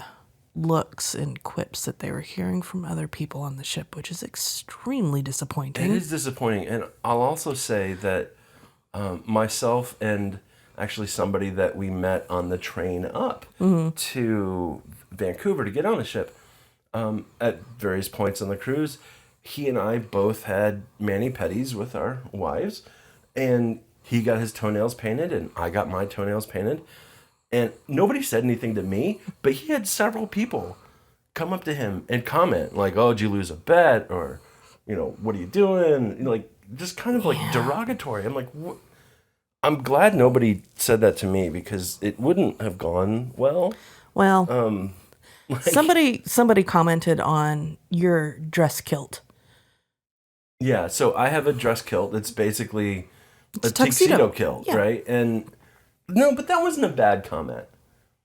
looks and quips that they were hearing from other people on the ship, which is extremely disappointing. It is disappointing. And I'll also say that myself and actually somebody that we met on the train up to Vancouver to get on the ship, at various points on the cruise, he and I both had mani-pedis with our wives, and he got his toenails painted and I got my toenails painted, and nobody said anything to me, but he had several people come up to him and comment like, "Oh, did you lose a bet?" or, "What are you doing?" Like, just kind of like derogatory. I'm like, what? I'm glad nobody said that to me because it wouldn't have gone well. Well, somebody commented on your dress kilt. Yeah, so I have a dress kilt. It's basically It's a tuxedo kilt, yeah. right? And no, but that wasn't a bad comment.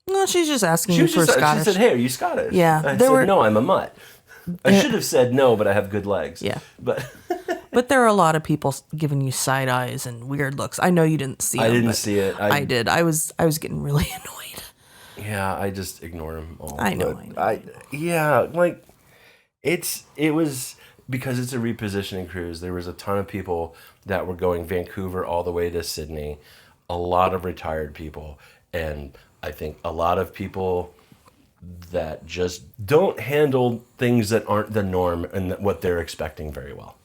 No, she's just asking you for Scottish. She said, "Hey, are you Scottish?" Yeah, I said, "No, I'm a mutt." I should have said no, but I have good legs. Yeah. But But there are a lot of people giving you side eyes and weird looks. I know you didn't see them. I didn't see it. I did. I was getting really annoyed. Yeah, I just ignored them all. I know. It was because it's a repositioning cruise. There was a ton of people that were going Vancouver all the way to Sydney. A lot of retired people, and I think a lot of people that just don't handle things that aren't the norm and what they're expecting very well.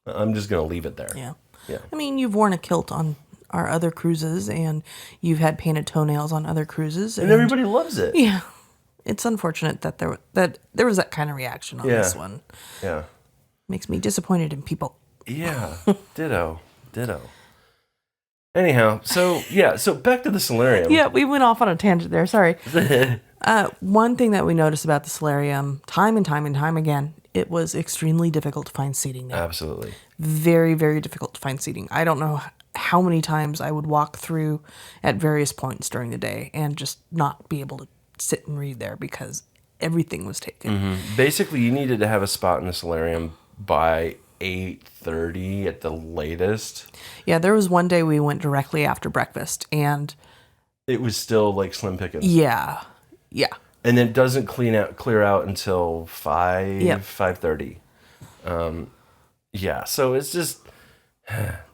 I'm just going to leave it there. Yeah. Yeah. I mean, you've worn a kilt on our other cruises, and you've had painted toenails on other cruises, And everybody loves it. Yeah, it's unfortunate that there was that kind of reaction on this one. Yeah. Makes me disappointed in people. Yeah. Ditto. Anyhow, so back to the solarium. Yeah, we went off on a tangent there. Sorry. One thing that we noticed about the solarium, time and time again, it was extremely difficult to find seating there. Absolutely. Very, very difficult to find seating. I don't know how many times I would walk through at various points during the day and just not be able to sit and read there because everything was taken. Mm-hmm. Basically, you needed to have a spot in the solarium by 8:30 at the latest. Yeah, there was one day we went directly after breakfast, and it was still like slim pickings. Yeah. And it doesn't clear out until 5:30. So it's just...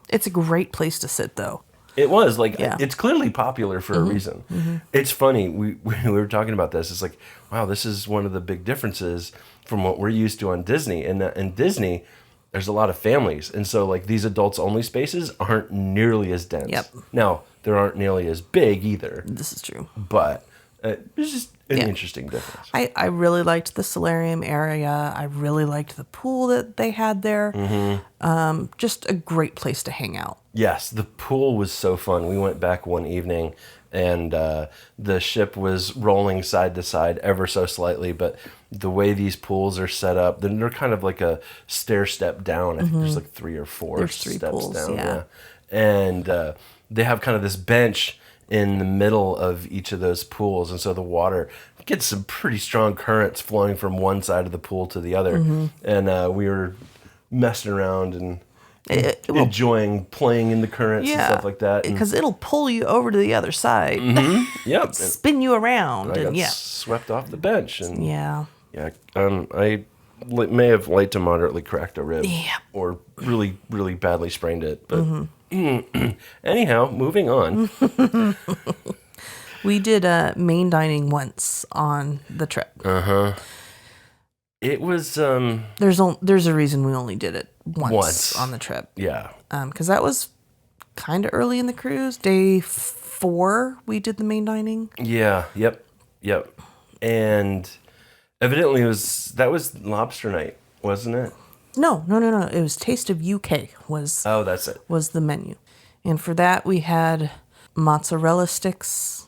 It's a great place to sit, though. It was it's clearly popular for a reason. Mm-hmm. It's funny. We were talking about this. It's like, wow, this is one of the big differences from what we're used to on Disney. And in Disney, there's a lot of families, and so like these adults only spaces aren't nearly as dense. Yep. Now they aren't nearly as big either. This is true. But it's just an interesting difference. I really liked the solarium area. I really liked the pool that they had there. Mm-hmm. Just a great place to hang out. Yes, the pool was so fun. We went back one evening, and the ship was rolling side to side ever so slightly, but the way these pools are set up, then they're kind of like a stair step down. I think there's like 3 or 4 There's 3 steps pools, down. yeah. And they have kind of this bench in the middle of each of those pools, and so the water gets some pretty strong currents flowing from one side of the pool to the other. And we were messing around and It will, enjoying playing in the currents and stuff like that. Because it'll pull you over to the other side. Yep. Spin you around. I got And swept off the bench. And yeah. I may have light to moderately cracked a rib. Yeah. Or really, really badly sprained it. But anyhow, moving on. We did main dining once on the trip. It was There's a reason we only did it once on the trip. yeah. Because that was kind of early in the cruise. Day 4, we did the main dining. Yeah. Yep. And evidently that was lobster night, wasn't it? No. It was Taste of UK was That's it. was the menu, and for that we had mozzarella sticks,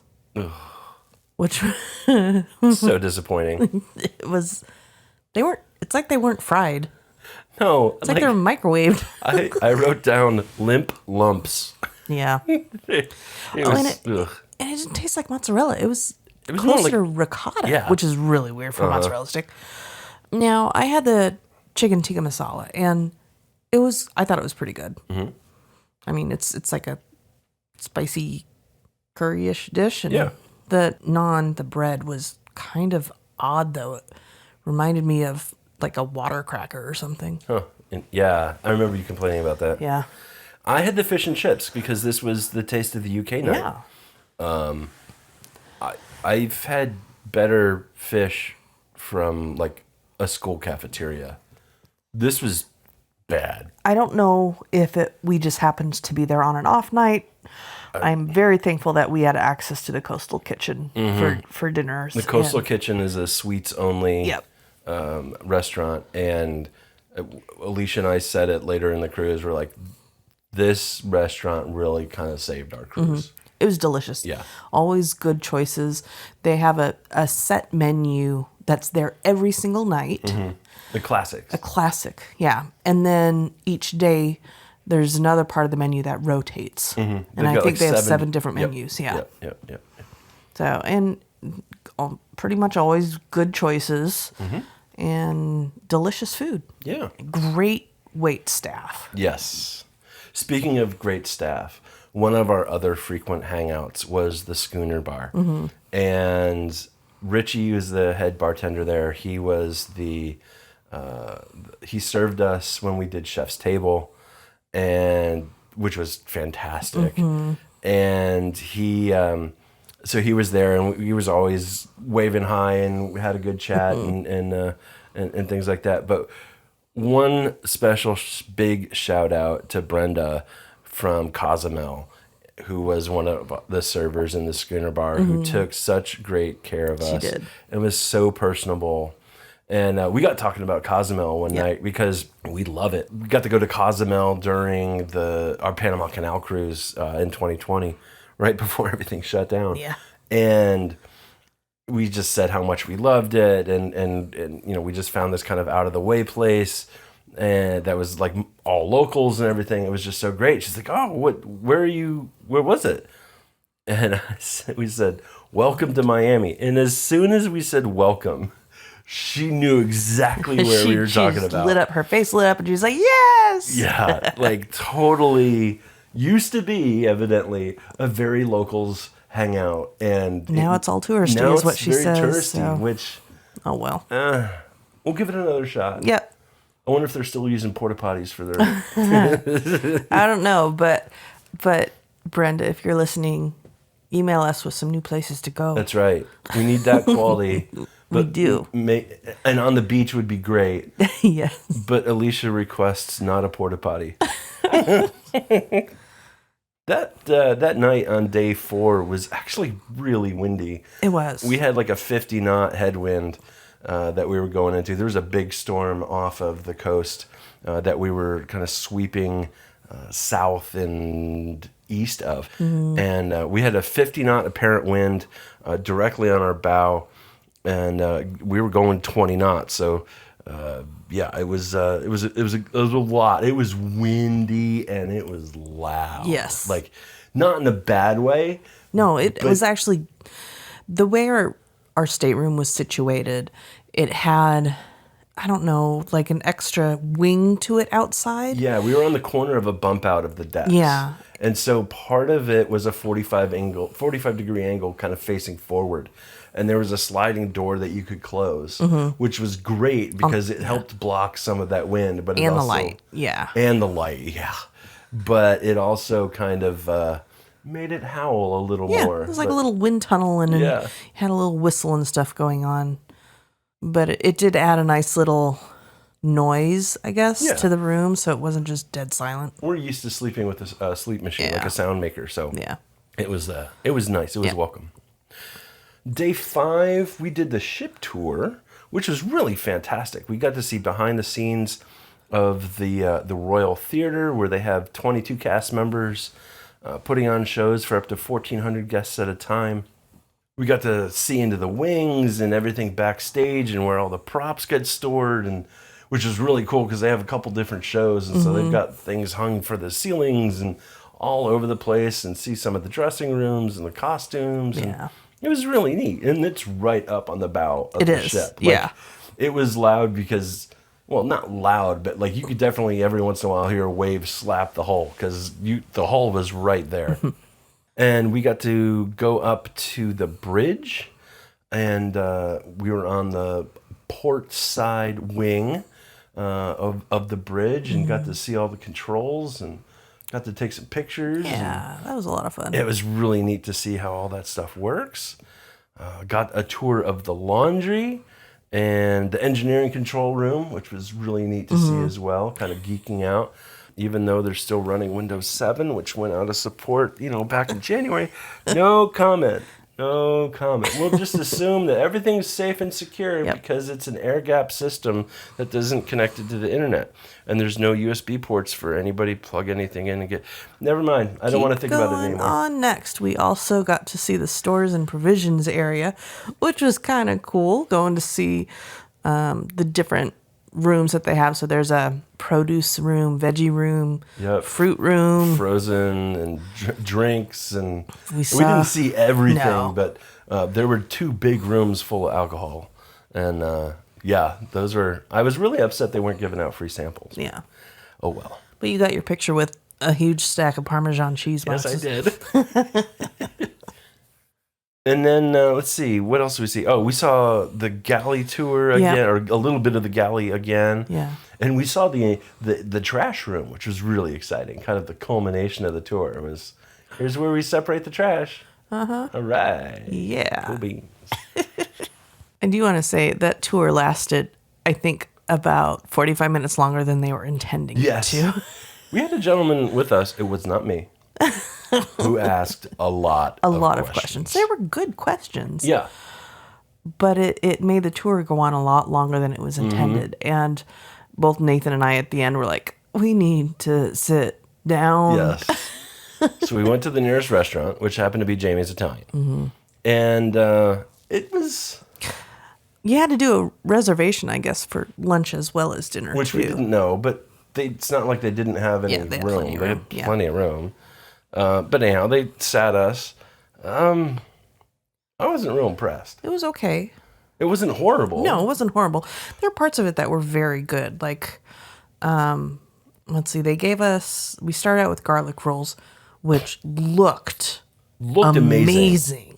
which So disappointing. It's like they weren't fried. No, It's like they were microwaved. I wrote down limp lumps. Yeah. It And was, it didn't taste like mozzarella. It was was more closer like- to ricotta, Yeah. which is really weird for a mozzarella stick. Now, I had the chicken tikka masala, and I thought it was pretty good. I mean, it's like a spicy curry-ish dish, and Yeah. the bread was kind of odd, though. It reminded me of like a water cracker or something. Huh. And yeah, I remember you complaining about that. Yeah. I had the fish and chips because this was the Taste of the UK night. Yeah. I've had better fish from like a school cafeteria. This was bad. I don't know if we just happened to be there on an off night. I'm very thankful that we had access to the Coastal Kitchen for dinners. The Coastal Kitchen is a sweets only Yep. restaurant, and Alicia and I said it later in the cruise. We're like, this restaurant really kind of saved our cruise. It was delicious. Yeah. Always good choices. They have a set menu that's there every single night. The classics. A classic, yeah. And then each day there's another part of the menu that rotates. And They've I got, think like, they have 7 7 different menus. Yeah. Yep. So, and pretty much always good choices and delicious food. Yeah. Great wait staff. Yes. Speaking of great staff, one of our other frequent hangouts was the Schooner Bar. And Richie was the head bartender there. He was he served us when we did Chef's Table, and which was fantastic. And so he was there, and he was always waving hi, and we had a good chat and things like that. But one special big shout out to Brenda from Cozumel, who was one of the servers in the Schooner Bar, who took such great care of us. did. And was so personable. And we got talking about Cozumel one night because we love it. We got to go to Cozumel during our Panama Canal cruise in 2020, right before everything shut down. Yeah. And we just said how much we loved it, and you know, we just found this kind of out of the way place, and that was like all locals and everything. It was just so great. She's like, "Oh, where are you? Where was it?" And we said, "Welcome to Miami." And as soon as we said welcome, she knew exactly where we were talking about. Her face lit up, and she was like, "Yes!" Yeah, like totally used to be, evidently, a very locals hangout. And Now it's all touristy, now is what it's she very says. touristy, So. which Oh, well. we'll give it another shot. Yep. I wonder if they're still using porta potties for their. I don't know, but Brenda, if you're listening, email us with some new places to go. That's right. We need that quality. We do. And on the beach would be great. Yes. But Alicia requests not a porta potty. That night on day 4 was actually really windy. It was. We had like a 50 knot headwind that we were going into. There was a big storm off of the coast that we were kind of sweeping south and east of. And we had a 50 knot apparent wind directly on our bow, and we were going 20 knots. So yeah, it was a lot. It was windy and it was loud. Yes. Like not in a bad way. No, it was actually the way our stateroom was situated. It had I don't know, like an extra wing to it outside. Yeah, we were on the corner of a bump out of the decks. Yeah. And so part of it was a 45 degree angle kind of facing forward. And there was a sliding door that you could close, which was great because it helped block some of that wind. But it And the also, light, yeah. And the light, yeah. But it also kind of made it howl a little Yeah, more. it was like a little wind tunnel and Yeah. it had a little whistle and stuff going on. But it did add a nice little noise, I guess, Yeah. to the room, so it wasn't just dead silent. We're used to sleeping with a sleep machine, like Yeah. a sound maker. So Yeah. it was nice. It was Yeah. welcome. Day 5, we did the ship tour, which was really fantastic. We got to see behind the scenes of the Royal Theater, where they have 22 cast members putting on shows for up to 1,400 guests at a time. We got to see into the wings and everything backstage and where all the props get stored, and which is really cool because they have a couple different shows, and so they've got things hung for the ceilings and all over the place, and see some of the dressing rooms and the costumes. And Yeah. it was really neat, and it's right up on the bow of It the is, ship. yeah. It was loud because, well, not loud, but like you could definitely every once in a while hear a wave slap the hull because the hull was right there. And we got to go up to the bridge, and we were on the port side wing of the bridge, and got to see all the controls and got to take some pictures. Yeah, that was a lot of fun. It was really neat to see how all that stuff works. Got a tour of the laundry and the engineering control room, which was really neat to see as well, kind of geeking out. Even though they're still running Windows 7, which went out of support, back in January. No comment. No comment. We'll just assume that everything's safe and secure because it's an air-gapped system that isn't connected to the internet. And there's no USB ports for anybody to plug anything in and get... Never mind. I don't want to think about it anymore. On next, we also got to see the stores and provisions area, which was kind of cool, going to see the different rooms that they have. So there's a produce room, veggie room, fruit room, frozen and drinks, and we saw- didn't see everything, No. but there were 2 big rooms full of alcohol, and those were. I was really upset they weren't giving out free samples. Yeah. Oh well. But you got your picture with a huge stack of Parmesan cheese Yes, boxes. I did. And then let's see, what else did we see? Oh, we saw the galley tour again, or a little bit of the galley again. Yeah. And we saw the trash room, which was really exciting. Kind of the culmination of the tour. It was, here's where we separate the trash. Uh-huh. All right. Yeah. Cool beans. I do want to say that tour lasted, I think, about 45 minutes longer than they were intending it to. We had a gentleman with us, it was not me, who asked a lot of questions. They were good questions. Yeah. But it made the tour go on a lot longer than it was intended. And both Nathan and I at the end were like, we need to sit down. Yes. So we went to the nearest restaurant, which happened to be Jamie's Italian. And it was... You had to do a reservation, I guess, for lunch as well as dinner, Which we didn't know, but it's not like they didn't have any they had room. plenty of They room. had plenty of room. But anyhow, they sat us. I wasn't real impressed. It was okay. It wasn't horrible. No, it wasn't horrible. There are parts of it that were very good. Like, let's see, we started out with garlic rolls, which looked amazing.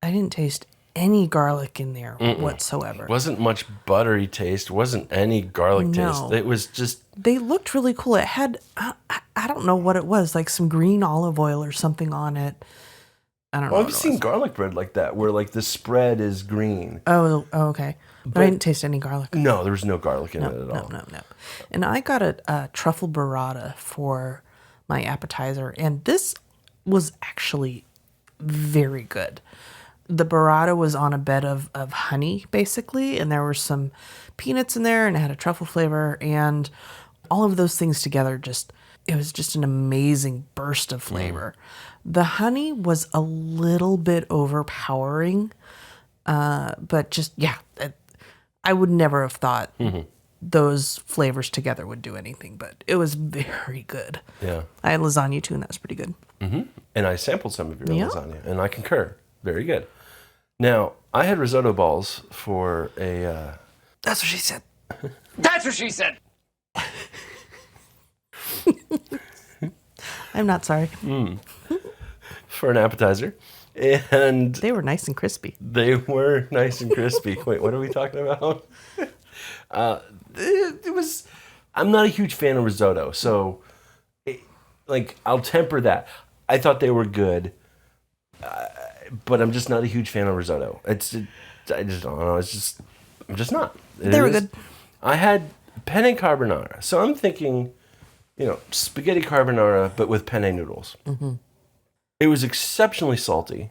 I didn't taste any garlic in there whatsoever. Wasn't much buttery taste. Wasn't any garlic taste. It was just... They looked really cool. It had, I don't know what it was, like some green olive oil or something on it. I don't know. I've seen garlic bread like that, where like the spread is green. Oh, okay. But I didn't taste any garlic. No, there was no garlic in it at all. No. And I got a truffle burrata for my appetizer, and this was actually very good. The burrata was on a bed of honey, basically, and there were some peanuts in there, and it had a truffle flavor, and all of those things together it was just an amazing burst of flavor. The honey was a little bit overpowering, but just, I would never have thought those flavors together would do anything, but it was very good. Yeah. I had lasagna too, and that was pretty good. And I sampled some of your lasagna, and I concur. Very good. Now, I had risotto balls for a... That's what she said. That's what she said. I'm not sorry. for an appetizer. And They were nice and crispy. they were nice and crispy. Wait, what are we talking about? It was. I'm not a huge fan of risotto, so I'll temper that. I thought they were good, but I'm just not a huge fan of risotto. I just don't know. I'm just not. They were good. I had penne carbonara, so I'm thinking, spaghetti carbonara, but with penne noodles. Mm-hmm. It was exceptionally salty.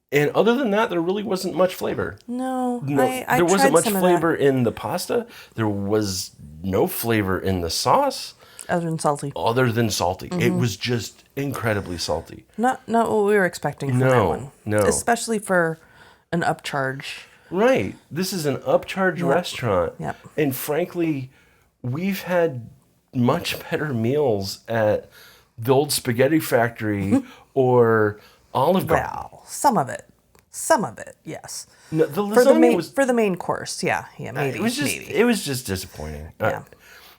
And other than that, there really wasn't much flavor. No, I there wasn't tried much some of flavor in the pasta. There was no flavor in the sauce. that. Other than salty. Mm-hmm. It was just incredibly salty. Not what we were expecting from that one. No. Especially for an upcharge. Right. This is an upcharge restaurant. Yep. And frankly, we've had much better meals at the old spaghetti factory or Olive Garden. Well, some of it, yes. No, the For the lasagna was for the main course, yeah, maybe. it was just disappointing. Yeah.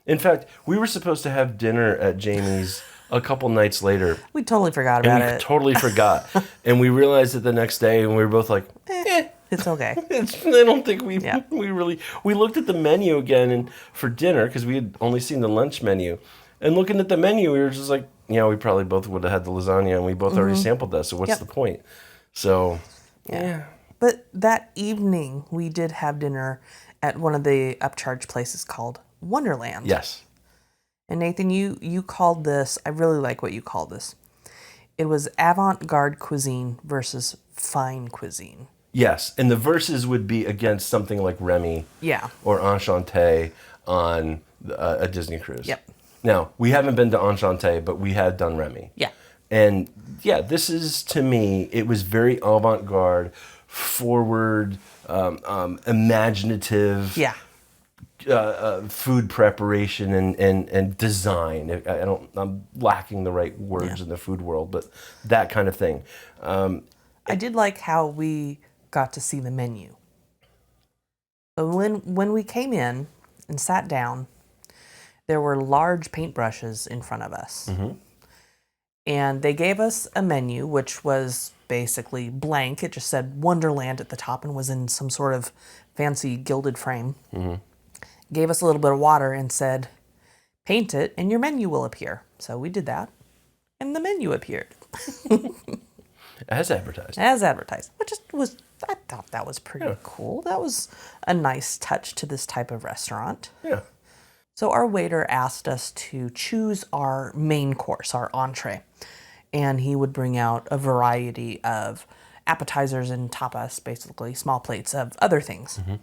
In fact, we were supposed to have dinner at Jamie's a couple nights later. We totally forgot about And we it. totally forgot. And we realized it the next day, and we were both like, It's okay. I don't think we Yeah. we looked at the menu again and for dinner because we had only seen the lunch menu. And looking at the menu, we were just like, we probably both would have had the lasagna, and we both already sampled that. So what's Yep. the point? So yeah. But that evening, we did have dinner at one of the upcharge places called Wonderland. Yes. And Nathan, you called this, I really like what you called this. It was avant-garde cuisine versus fine cuisine. Yes, and the verses would be against something like Remy, Yeah. or Enchanté on a Disney cruise. Yep. Now we haven't been to Enchanté, but we had done Remy. Yeah. And yeah, this is, to me, it was very avant-garde, forward, imaginative. Yeah. Food preparation and design. I'm lacking the right words in the food world, but that kind of thing. I did like how we got to see the menu. So when we came in and sat down, there were large paintbrushes in front of us. Mm-hmm. And they gave us a menu, which was basically blank. It just said Wonderland at the top and was in some sort of fancy gilded frame. Mm-hmm. Gave us a little bit of water and said, paint it and your menu will appear. So we did that. And the menu appeared. As advertised. As advertised. I thought that was pretty cool. That was a nice touch to this type of restaurant. Yeah. So our waiter asked us to choose our main course, our entree. And he would bring out a variety of appetizers and tapas, basically small plates of other things. Mm-hmm.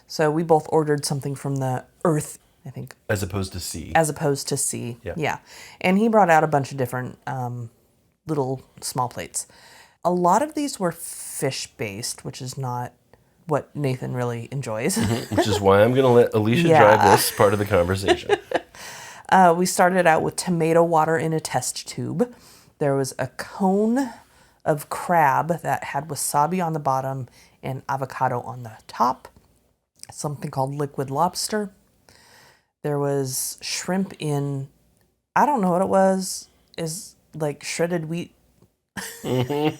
So we both ordered something from the earth, I think. As opposed to sea. As opposed to sea. Yeah. Yeah. And he brought out a bunch of different little small plates. A lot of these were fish-based, which is not what Nathan really enjoys. Mm-hmm. Which is why I'm going to let Alicia drive this part of the conversation. We started out with tomato water in a test tube. There was a cone of crab that had wasabi on the bottom and avocado on the top. Something called liquid lobster. There was shrimp in, I don't know what it was, is like shredded wheat. Mm-hmm.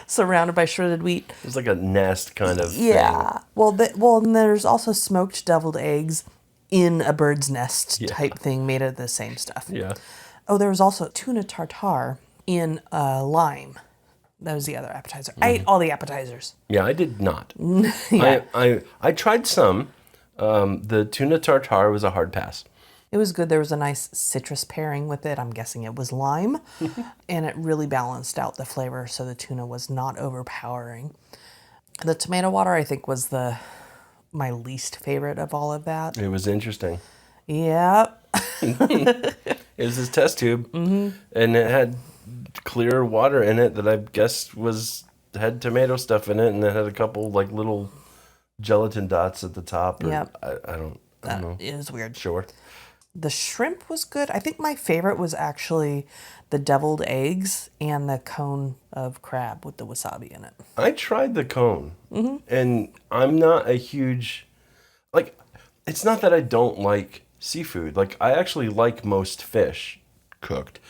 Surrounded by shredded wheat. It's like a nest kind of thing. Well, and there's also smoked deviled eggs in a bird's nest type thing made of the same stuff. Yeah. Oh, there was also tuna tartare in lime. That was the other appetizer. I ate all the appetizers. Yeah, I did not. Yeah. I tried some. The tuna tartare was a hard pass. It was good. There was a nice citrus pairing with it. I'm guessing it was lime. And it really balanced out the flavor, so the tuna was not overpowering. The tomato water, I think, was my least favorite of all of that. It was interesting. Yep. It was this test tube, and it had clear water in it that I guess had tomato stuff in it, and it had a couple like little gelatin dots at the top. Yep. I don't know. It was weird. Sure. The shrimp was good. I think my favorite was actually the deviled eggs and the cone of crab with the wasabi in it. I tried the cone, and I'm not a huge it's not that I don't like seafood. Like, I actually like most fish cooked.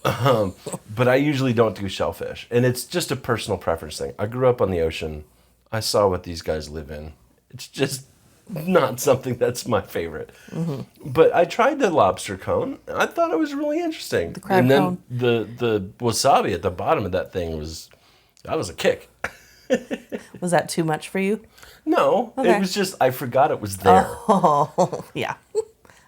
But I usually don't do shellfish. And it's just a personal preference thing. I grew up on the ocean. I saw what these guys live in. It's just not something that's my favorite. But I tried the lobster cone. I thought it was really interesting. The crab and then cone. the wasabi at the bottom of that thing was a kick. Was that too much for you? No, Okay. it was just I forgot it was there. Oh, yeah.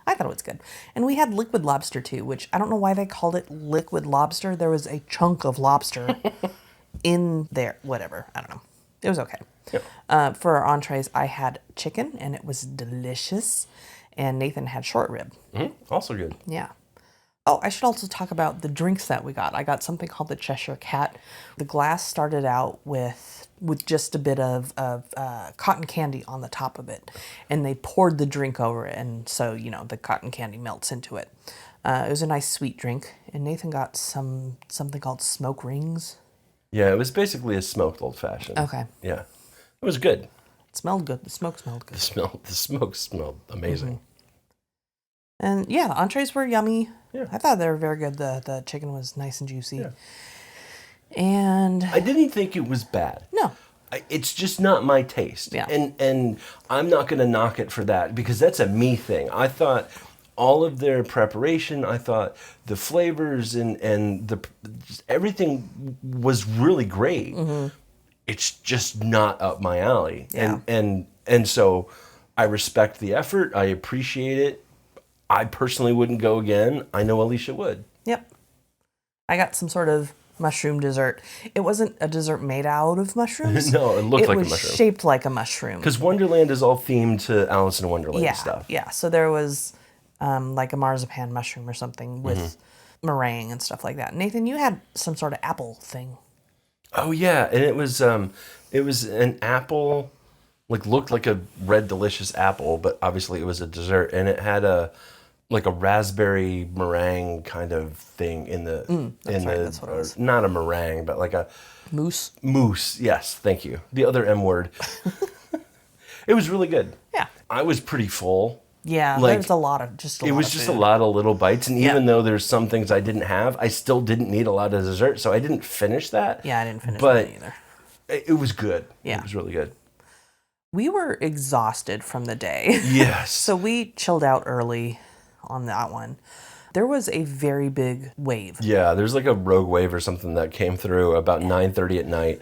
I thought it was good. And we had liquid lobster too, which I don't know why they called it liquid lobster. There was a chunk of lobster in there. Whatever. I don't know. It was okay. Yep. For our entrees, I had chicken, and it was delicious. And Nathan had short rib. Also good. Yeah. Oh, I should also talk about the drinks that we got. I got something called the Cheshire Cat. The glass started out with just a bit of cotton candy on the top of it, and they poured the drink over it, and so the cotton candy melts into it. It was a nice sweet drink, and Nathan got something called smoke rings. Yeah, it was basically a smoked old fashioned. Okay. Yeah, it was good. It smelled good. The smoke smelled good. The smoke smelled amazing. And yeah, the entrees were yummy. Yeah. I thought they were very good. The chicken was nice and juicy. Yeah. And I didn't think it was bad. no. It's just not my taste. Yeah. And I'm not going to knock it for that because that's a me thing. I thought all of their preparation, I thought the flavors and everything was really great. It's just not up my alley. Yeah. And so I respect the effort. I appreciate it. I personally wouldn't go again. I know Alicia would. Yep. I got some sort of mushroom dessert. It wasn't a dessert made out of mushrooms. No, it looked like a It was mushroom. shaped like a mushroom. Because Wonderland is all themed to Alice in Wonderland Yeah, stuff. yeah. So there was like a marzipan mushroom or something with meringue and stuff like that. Nathan, you had some sort of apple thing. Oh yeah, and it was an apple, looked like a red delicious apple, but obviously it was a dessert, and it had a raspberry meringue kind of thing in the that's what it was. not a meringue, but like a Mousse. mousse. Yes, thank you. The other M word. It was really good. Yeah. I was pretty full. Yeah, Like, there's a lot of It was just a lot of little bites, and even though there's some things I didn't have, I still didn't need a lot of dessert, so I didn't finish that. Yeah, I didn't finish but that either. It was good. Yeah. It was really good. We were exhausted from the day. Yes. So we chilled out early on that one. There was a very big wave. Yeah, there's like a rogue wave or something that came through about 9:30 at night,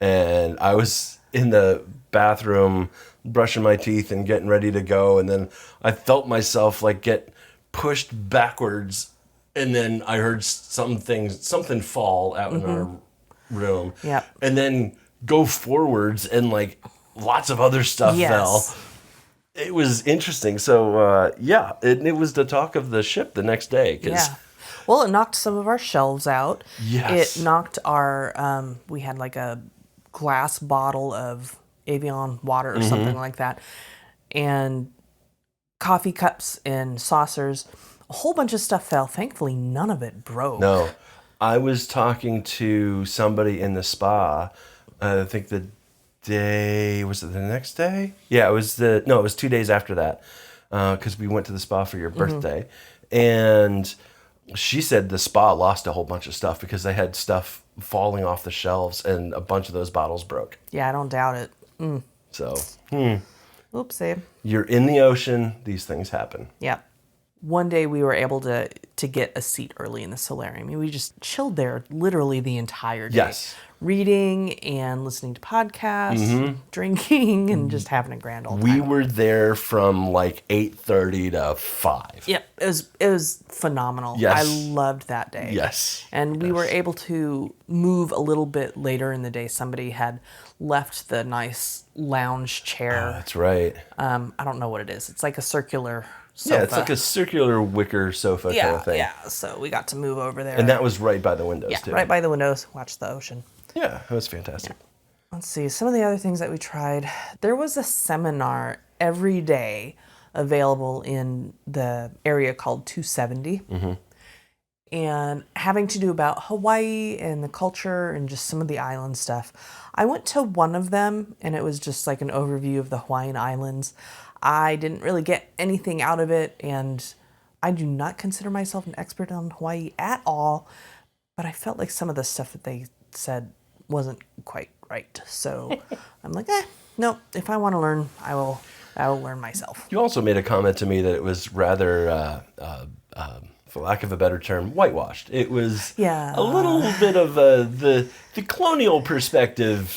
and I was in the bathroom brushing my teeth and getting ready to go, and then I felt myself get pushed backwards, and then I heard something fall out in our room. Yep. And then go forwards, and lots of other stuff fell. It was interesting. So it was the talk of the ship the next day. Yeah. Well, it knocked some of our shelves out. Yes. It knocked our, we had a glass bottle of Evian water or something like that. And coffee cups and saucers. A whole bunch of stuff fell. Thankfully, none of it broke. No. I was talking to somebody in the spa, I think was it the next day? Yeah, it was 2 days after that, because we went to the spa for your birthday. And she said the spa lost a whole bunch of stuff because they had stuff falling off the shelves and a bunch of those bottles broke. Yeah, I don't doubt it. So, Oopsie. you're in the ocean, these things happen. Yeah. One day we were able to get a seat early in the solarium. I mean, we just chilled there literally the entire day. Yes. Reading and listening to podcasts, drinking, and just having a grand old time. We were there from 8:30 to 5. Yep, it was phenomenal. Yes. I loved that day. Yes. And we were able to move a little bit later in the day. Somebody had left the nice lounge chair. That's right. I don't know what it is. It's like a circular sofa. Yeah, it's like a circular wicker sofa kind of thing. Yeah, so we got to move over there. And that was right by the windows, too. right by the windows, watch the ocean. Yeah, it was fantastic. Let's see, some of the other things that we tried. There was a seminar every day available in the area called 270. and having to do about Hawaii and the culture and just some of the island stuff. I went to one of them and it was just like an overview of the Hawaiian Islands. I didn't really get anything out of it, and I do not consider myself an expert on Hawaii at all, but I felt like some of the stuff that they said wasn't quite right. So I'm like, no, if I want to learn, I will learn myself. You also made a comment to me that it was rather, for lack of a better term, whitewashed. It was a little bit of the colonial perspective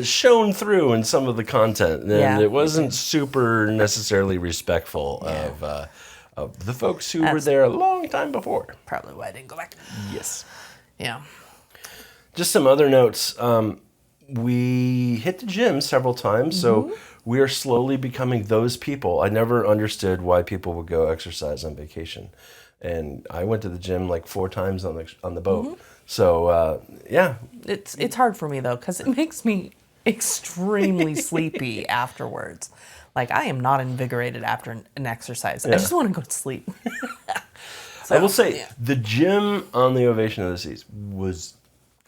shown through in some of the content, and it wasn't super necessarily respectful of the folks who were there a long time before. Probably why I didn't go back. Yes. Yeah. Just some other notes. We hit the gym several times, so we are slowly becoming those people. I never understood why people would go exercise on vacation, and I went to the gym like 4 times on the boat. So it's hard for me though, because it makes me extremely sleepy afterwards. Like, I am not invigorated after an exercise. I just want to go to sleep. So, I will say the gym on the Ovation of the Seas was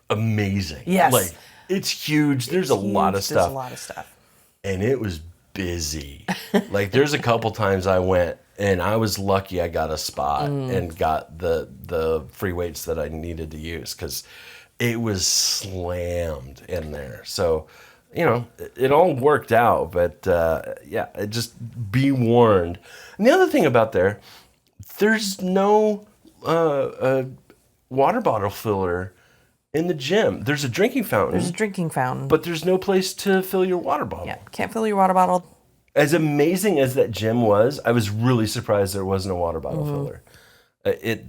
amazing. Yes. Like, it's huge. There's a lot of stuff. There's a lot of stuff. And it was busy. Like, there's a couple times I went and I was lucky I got a spot and got the free weights that I needed to use, because it was slammed in there. So, you know, it all worked out, but just be warned. And the other thing about there's no water bottle filler in the gym. There's a drinking fountain. There's a drinking fountain. But there's no place to fill your water bottle. Yeah, can't fill your water bottle. As amazing as that gym was, I was really surprised there wasn't a water bottle filler. It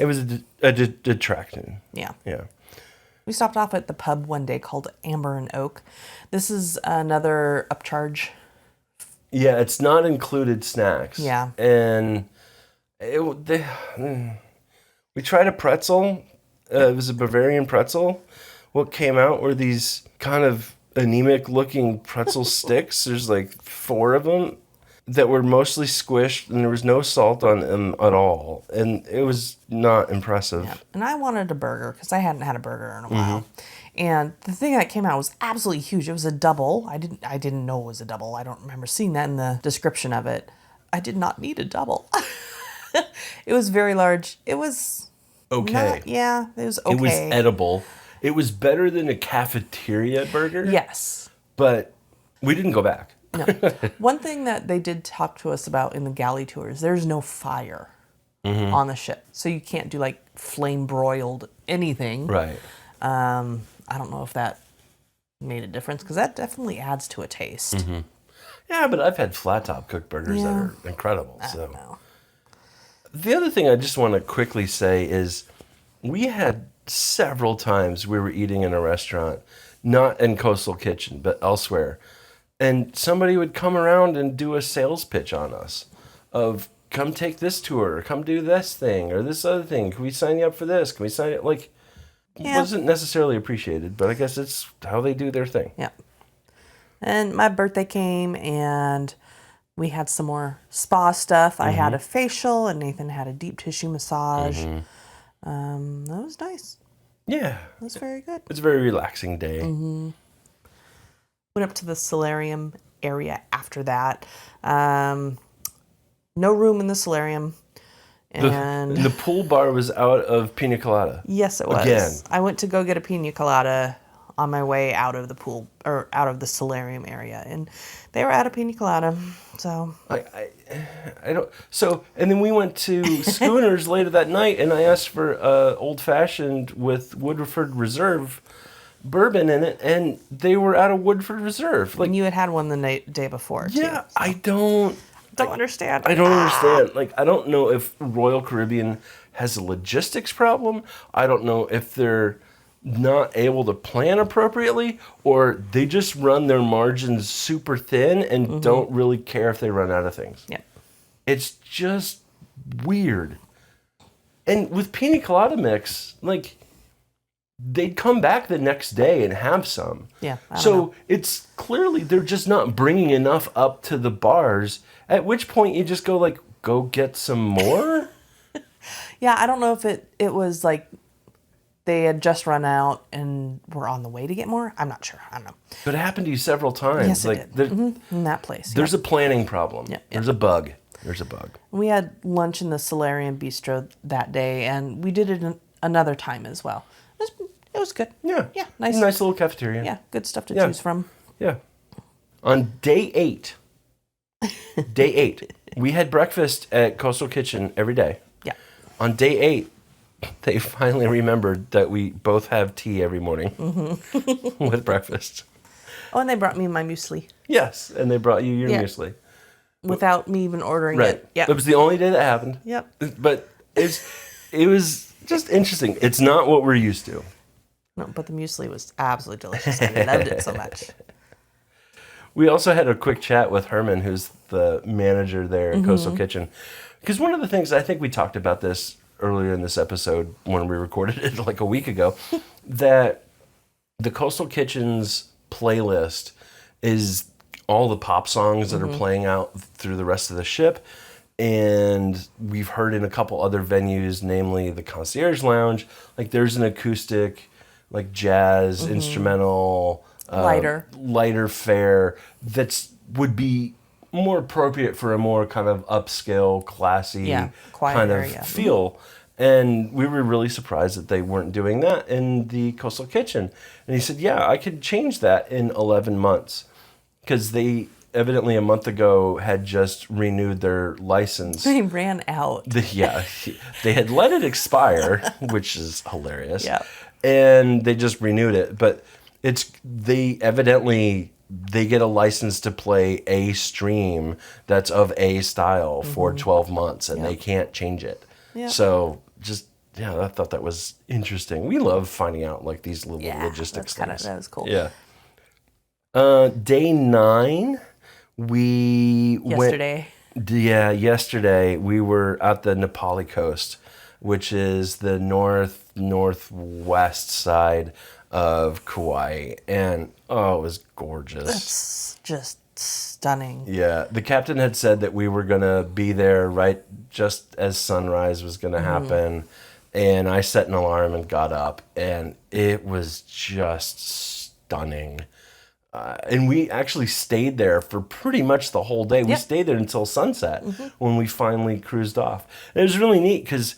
was a detraction. Yeah. Yeah. We stopped off at the pub one day called Amber and Oak. This is another upcharge. Yeah, it's not included snacks. Yeah. And we tried a pretzel. It was a Bavarian pretzel. What came out were these kind of anemic-looking pretzel sticks. There's like 4 of them that were mostly squished, and there was no salt on them at all. And it was not impressive. Yeah. And I wanted a burger because I hadn't had a burger in a while. And the thing that came out was absolutely huge. It was a double. I didn't know it was a double. I don't remember seeing that in the description of it. I did not need a double. It was very large. It was okay. It was okay. It was edible. It was better than a cafeteria burger. Yes. But we didn't go back. No. One thing that they did talk to us about in the galley tours, there's no fire on the ship. So you can't do like flame broiled anything. Right. I don't know if that made a difference, because that definitely adds to a taste. Yeah, but I've had flat top cooked burgers that are incredible. I don't know. The other thing I just want to quickly say is we had several times we were eating in a restaurant, not in Coastal Kitchen, but elsewhere. And somebody would come around and do a sales pitch on us of, come take this tour, or come do this thing, or this other thing. Can we sign you up for this? Can we sign it? Like, wasn't necessarily appreciated, but I guess it's how they do their thing. Yeah. And my birthday came, and we had some more spa stuff. I had a facial, and Nathan had a deep tissue massage. That was nice. Yeah. It was very good. It's a very relaxing day. Went up to the solarium area after that. No room in the solarium. And the pool bar was out of pina colada. yes, it was. Again. I went to go get a pina colada on my way out of the pool, or out of the solarium area, and they were out of pina colada. So I don't. So, and then we went to Schooners later that night, and I asked for old fashioned with Woodford Reserve bourbon in it, and they were out of Woodford Reserve. Like, and you had one the day before. yeah, too, so. I don't understand. I don't understand. Like, I don't know if Royal Caribbean has a logistics problem. I don't know if they're not able to plan appropriately, or they just run their margins super thin and don't really care if they run out of things. Yep. It's just weird. And with pina colada mix, like, they'd come back the next day and have some. Yeah. I don't So know. it's clearly they're just not bringing enough up to the bars, at which point you just go, like, go get some more? Yeah, I don't know if it was like they had just run out and were on the way to get more. I'm not sure. I don't know. But it happened to you several times. Yes, it like did. In that place. there's a planning problem. Yeah, There's a bug. There's a bug. We had lunch in the Solarium Bistro that day, and we did it another time as well. It was good. Yeah. Yeah, nice. Nice little cafeteria. Yeah, good stuff to Yeah. choose from. Yeah. On day 8, we had breakfast at Coastal Kitchen every day. Yeah. On day 8, they finally remembered that we both have tea every morning with breakfast. Oh, and they brought me my muesli Yes, and they brought you your Yeah. muesli. without me even ordering Right. it. Yeah. It was the only day that happened. Yep. But it was just interesting. It's not what we're used to. No, but the muesli was absolutely delicious. I loved it so much. We also had a quick chat with Herman, who's the manager there at Coastal Kitchen. Because one of the things, I think we talked about this earlier in this episode when we recorded it like a week ago, that the Coastal Kitchen's playlist is all the pop songs that are playing out through the rest of the ship. And we've heard in a couple other venues, namely the Concierge Lounge, like there's an acoustic, like jazz, instrumental, lighter fare that's would be more appropriate for a more kind of upscale, classy quiet kind of area. feel. And we were really surprised that they weren't doing that in the Coastal Kitchen. And he said, yeah, I could change that in 11 months. Because they evidently a month ago had just renewed their license. They ran out. They had let it expire, which is hilarious. Yeah. And they just renewed it. But they get a license to play a stream that's of a style for 12 months, and they can't change it. Yeah. So I thought that was interesting. We love finding out like these little logistics things. That was cool. Yeah. Day 9, we Yesterday. yesterday we were at the Nā Pali coast, which is the northwest side of Kauai, and it was gorgeous. It's just stunning. Yeah, the captain had said that we were gonna be there right just as sunrise was gonna happen, and I set an alarm and got up, and it was just stunning. And we actually stayed there for pretty much the whole day. We stayed there until sunset when we finally cruised off. And it was really neat because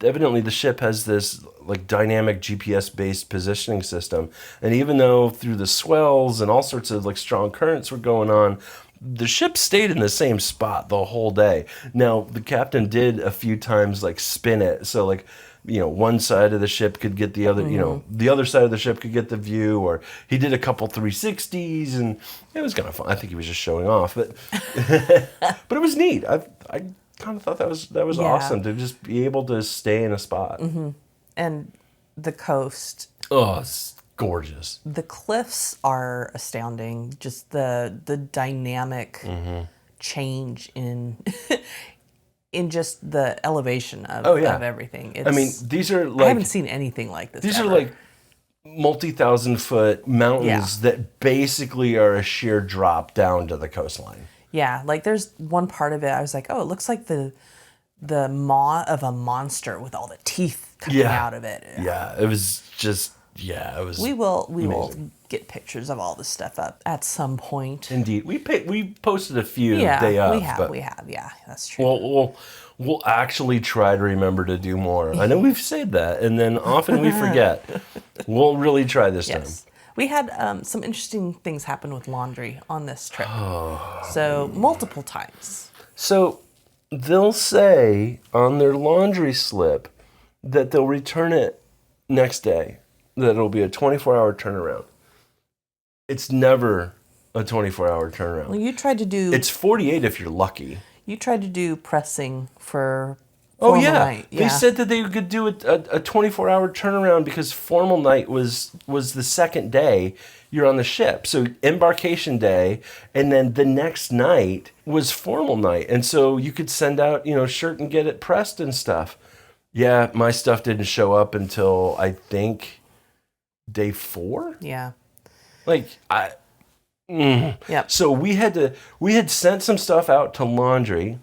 evidently the ship has this like dynamic GPS-based positioning system. And even though through the swells and all sorts of like strong currents were going on, the ship stayed in the same spot the whole day. Now, the captain did a few times like spin it. So like, one side of the ship could get the other, the other side of the ship could get the view, or he did a couple 360s, and it was kind of fun. I think he was just showing off, but but it was neat. I kind of thought that was awesome to just be able to stay in a spot. And the coast. Oh, it's gorgeous. The cliffs are astounding. Just the dynamic change in in just the elevation of everything. These are like I haven't seen anything like this. These ever. are like multi-thousand-foot mountains that basically are a sheer drop down to the coastline. Yeah, like there's one part of it I was like, oh, it looks like the maw of a monster with all the teeth coming out of it. Yeah, it was just it was. We will get pictures of all this stuff up at some point. Indeed, we posted a few day of. We have. Yeah, that's true. We'll actually try to remember to do more. I know we've said that, and then often we forget. We'll really try this time. We had some interesting things happen with laundry on this trip. So multiple times. So they'll say on their laundry slip that they'll return it next day, that it'll be a 24-hour turnaround. It's never a 24-hour turnaround. Well, you tried to do... It's 48 if you're lucky. You tried to do pressing for formal formal night. They said that they could do a 24-hour turnaround because formal night was the second day you're on the ship. So embarkation day, and then the next night was formal night. And so you could send out, shirt and get it pressed and stuff. Yeah, my stuff didn't show up until, I think, day 4? Yeah. Yep. So we had sent some stuff out to laundry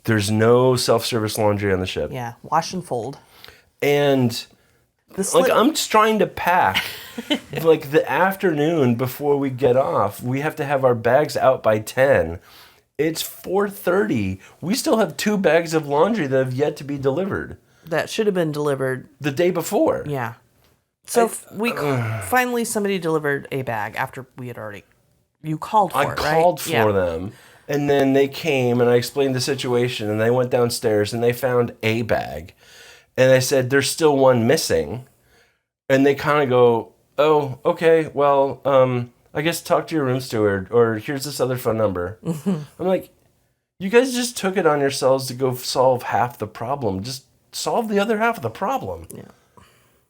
There's no self-service laundry on the ship. Yeah, wash and fold. And like I'm just trying to pack like the afternoon before we get off. We have to have our bags out by 10. It's 4:30. We still have 2 bags of laundry that have yet to be delivered. That should have been delivered the day before. Yeah. So finally somebody delivered a bag after we had already. You called for it, right? I called for them, and then they came, and I explained the situation, and they went downstairs, and they found a bag, and I said, "There's still one missing," and they kind of go, "Oh, okay, well, I guess talk to your room steward, or here's this other phone number." I'm like, "You guys just took it on yourselves to go solve half the problem. Just solve the other half of the problem." Yeah.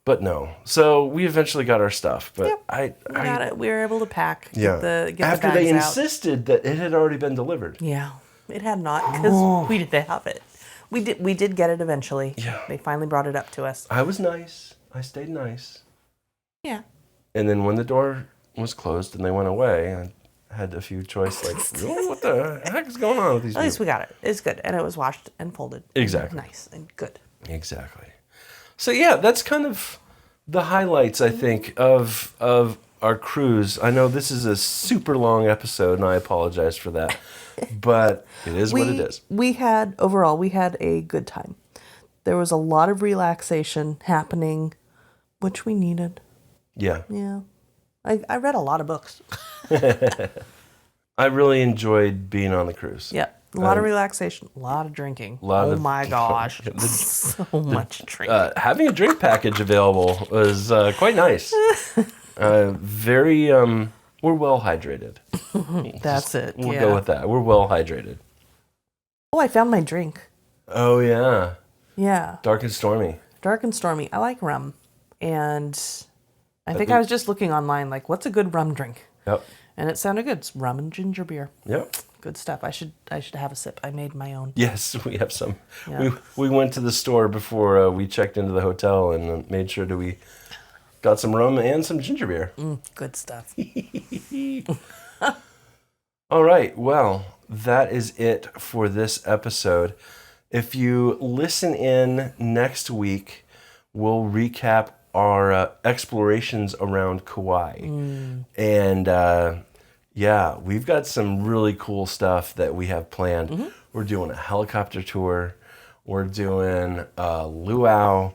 But no. So we eventually got our stuff. But we got it. We were able to pack. Yeah. Get After the they bags insisted that it had already been delivered. Yeah. It had not, because we didn't have it. We did get it eventually. Yeah. They finally brought it up to us. I was nice. I stayed nice. Yeah. And then when the door was closed and they went away, I had a few choice like, really? What the heck is going on with these At least people? we got it. It's good. And it was washed and folded. Exactly. Nice and good. Exactly. So yeah, that's kind of the highlights, I think, of our cruise. I know this is a super long episode, and I apologize for that, but it is what it is. We had a good time. There was a lot of relaxation happening, which we needed. Yeah. Yeah. I read a lot of books. I really enjoyed being on the cruise. Yeah. A lot of relaxation, a lot of drinking. My gosh. So much drinking. Having a drink package available was quite nice. We're well hydrated. That's it. We'll go with that. We're well hydrated. Oh, I found my drink. Oh, yeah. Yeah. Dark and stormy. Dark and stormy. I like rum. And I think I was just looking online, like, what's a good rum drink? Yep. And it sounded good. It's rum and ginger beer. Yep. Good stuff. I should have a sip. I made my own. Yes, we have some. Yeah. We went to the store before we checked into the hotel and made sure that we got some rum and some ginger beer. Good stuff. All right. Well, that is it for this episode. If you listen in next week, we'll recap our explorations around Kauai. And yeah, we've got some really cool stuff that we have planned. We're doing a helicopter tour. We're doing a luau.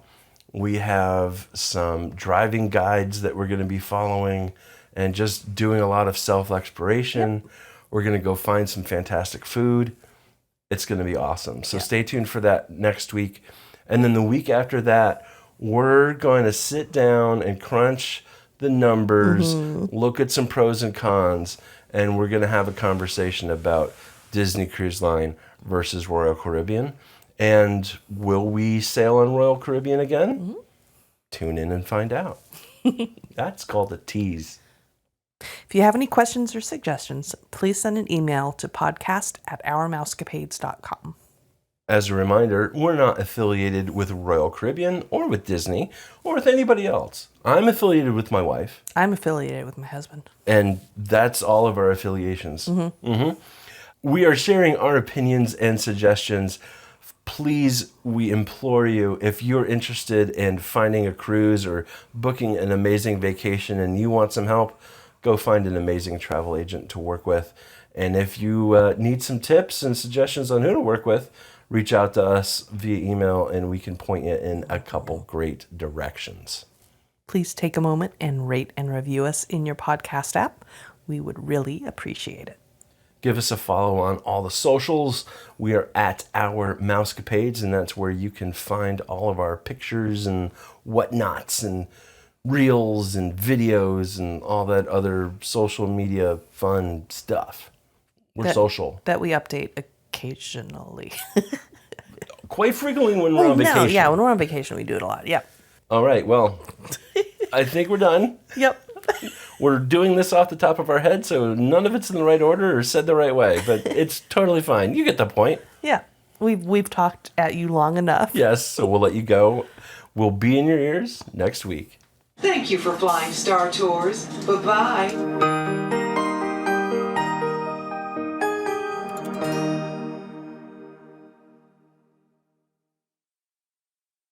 We have some driving guides that we're going to be following and just doing a lot of self-exploration. We're going to go find some fantastic food. It's going to be awesome. So stay tuned for that next week. And then the week after that, we're going to sit down and crunch the numbers, look at some pros and cons, and we're going to have a conversation about Disney Cruise Line versus Royal Caribbean. And will we sail on Royal Caribbean again? Tune in and find out. That's called a tease. If you have any questions or suggestions, please send an email to podcast@ourmousecapades.com. As a reminder, we're not affiliated with Royal Caribbean or with Disney or with anybody else. I'm affiliated with my wife. I'm affiliated with my husband. And that's all of our affiliations. We are sharing our opinions and suggestions. Please, we implore you, if you're interested in finding a cruise or booking an amazing vacation and you want some help, go find an amazing travel agent to work with. And if you need some tips and suggestions on who to work with, reach out to us via email and we can point you in a couple great directions. Please take a moment and rate and review us in your podcast app. We would really appreciate it. Give us a follow on all the socials. We are at Our Mousecapades, and that's where you can find all of our pictures and whatnots and reels and videos and all that other social media fun stuff. We're social. That we update occasionally. Quite frequently when we're on vacation. Yeah, when we're on vacation, we do it a lot. Yep. All right, well, I think we're done. Yep. We're doing this off the top of our head, so none of it's in the right order or said the right way, but it's totally fine. You get the point. Yeah. We've talked at you long enough. Yes, so we'll let you go. We'll be in your ears next week. Thank you for flying Star Tours. Bye-bye.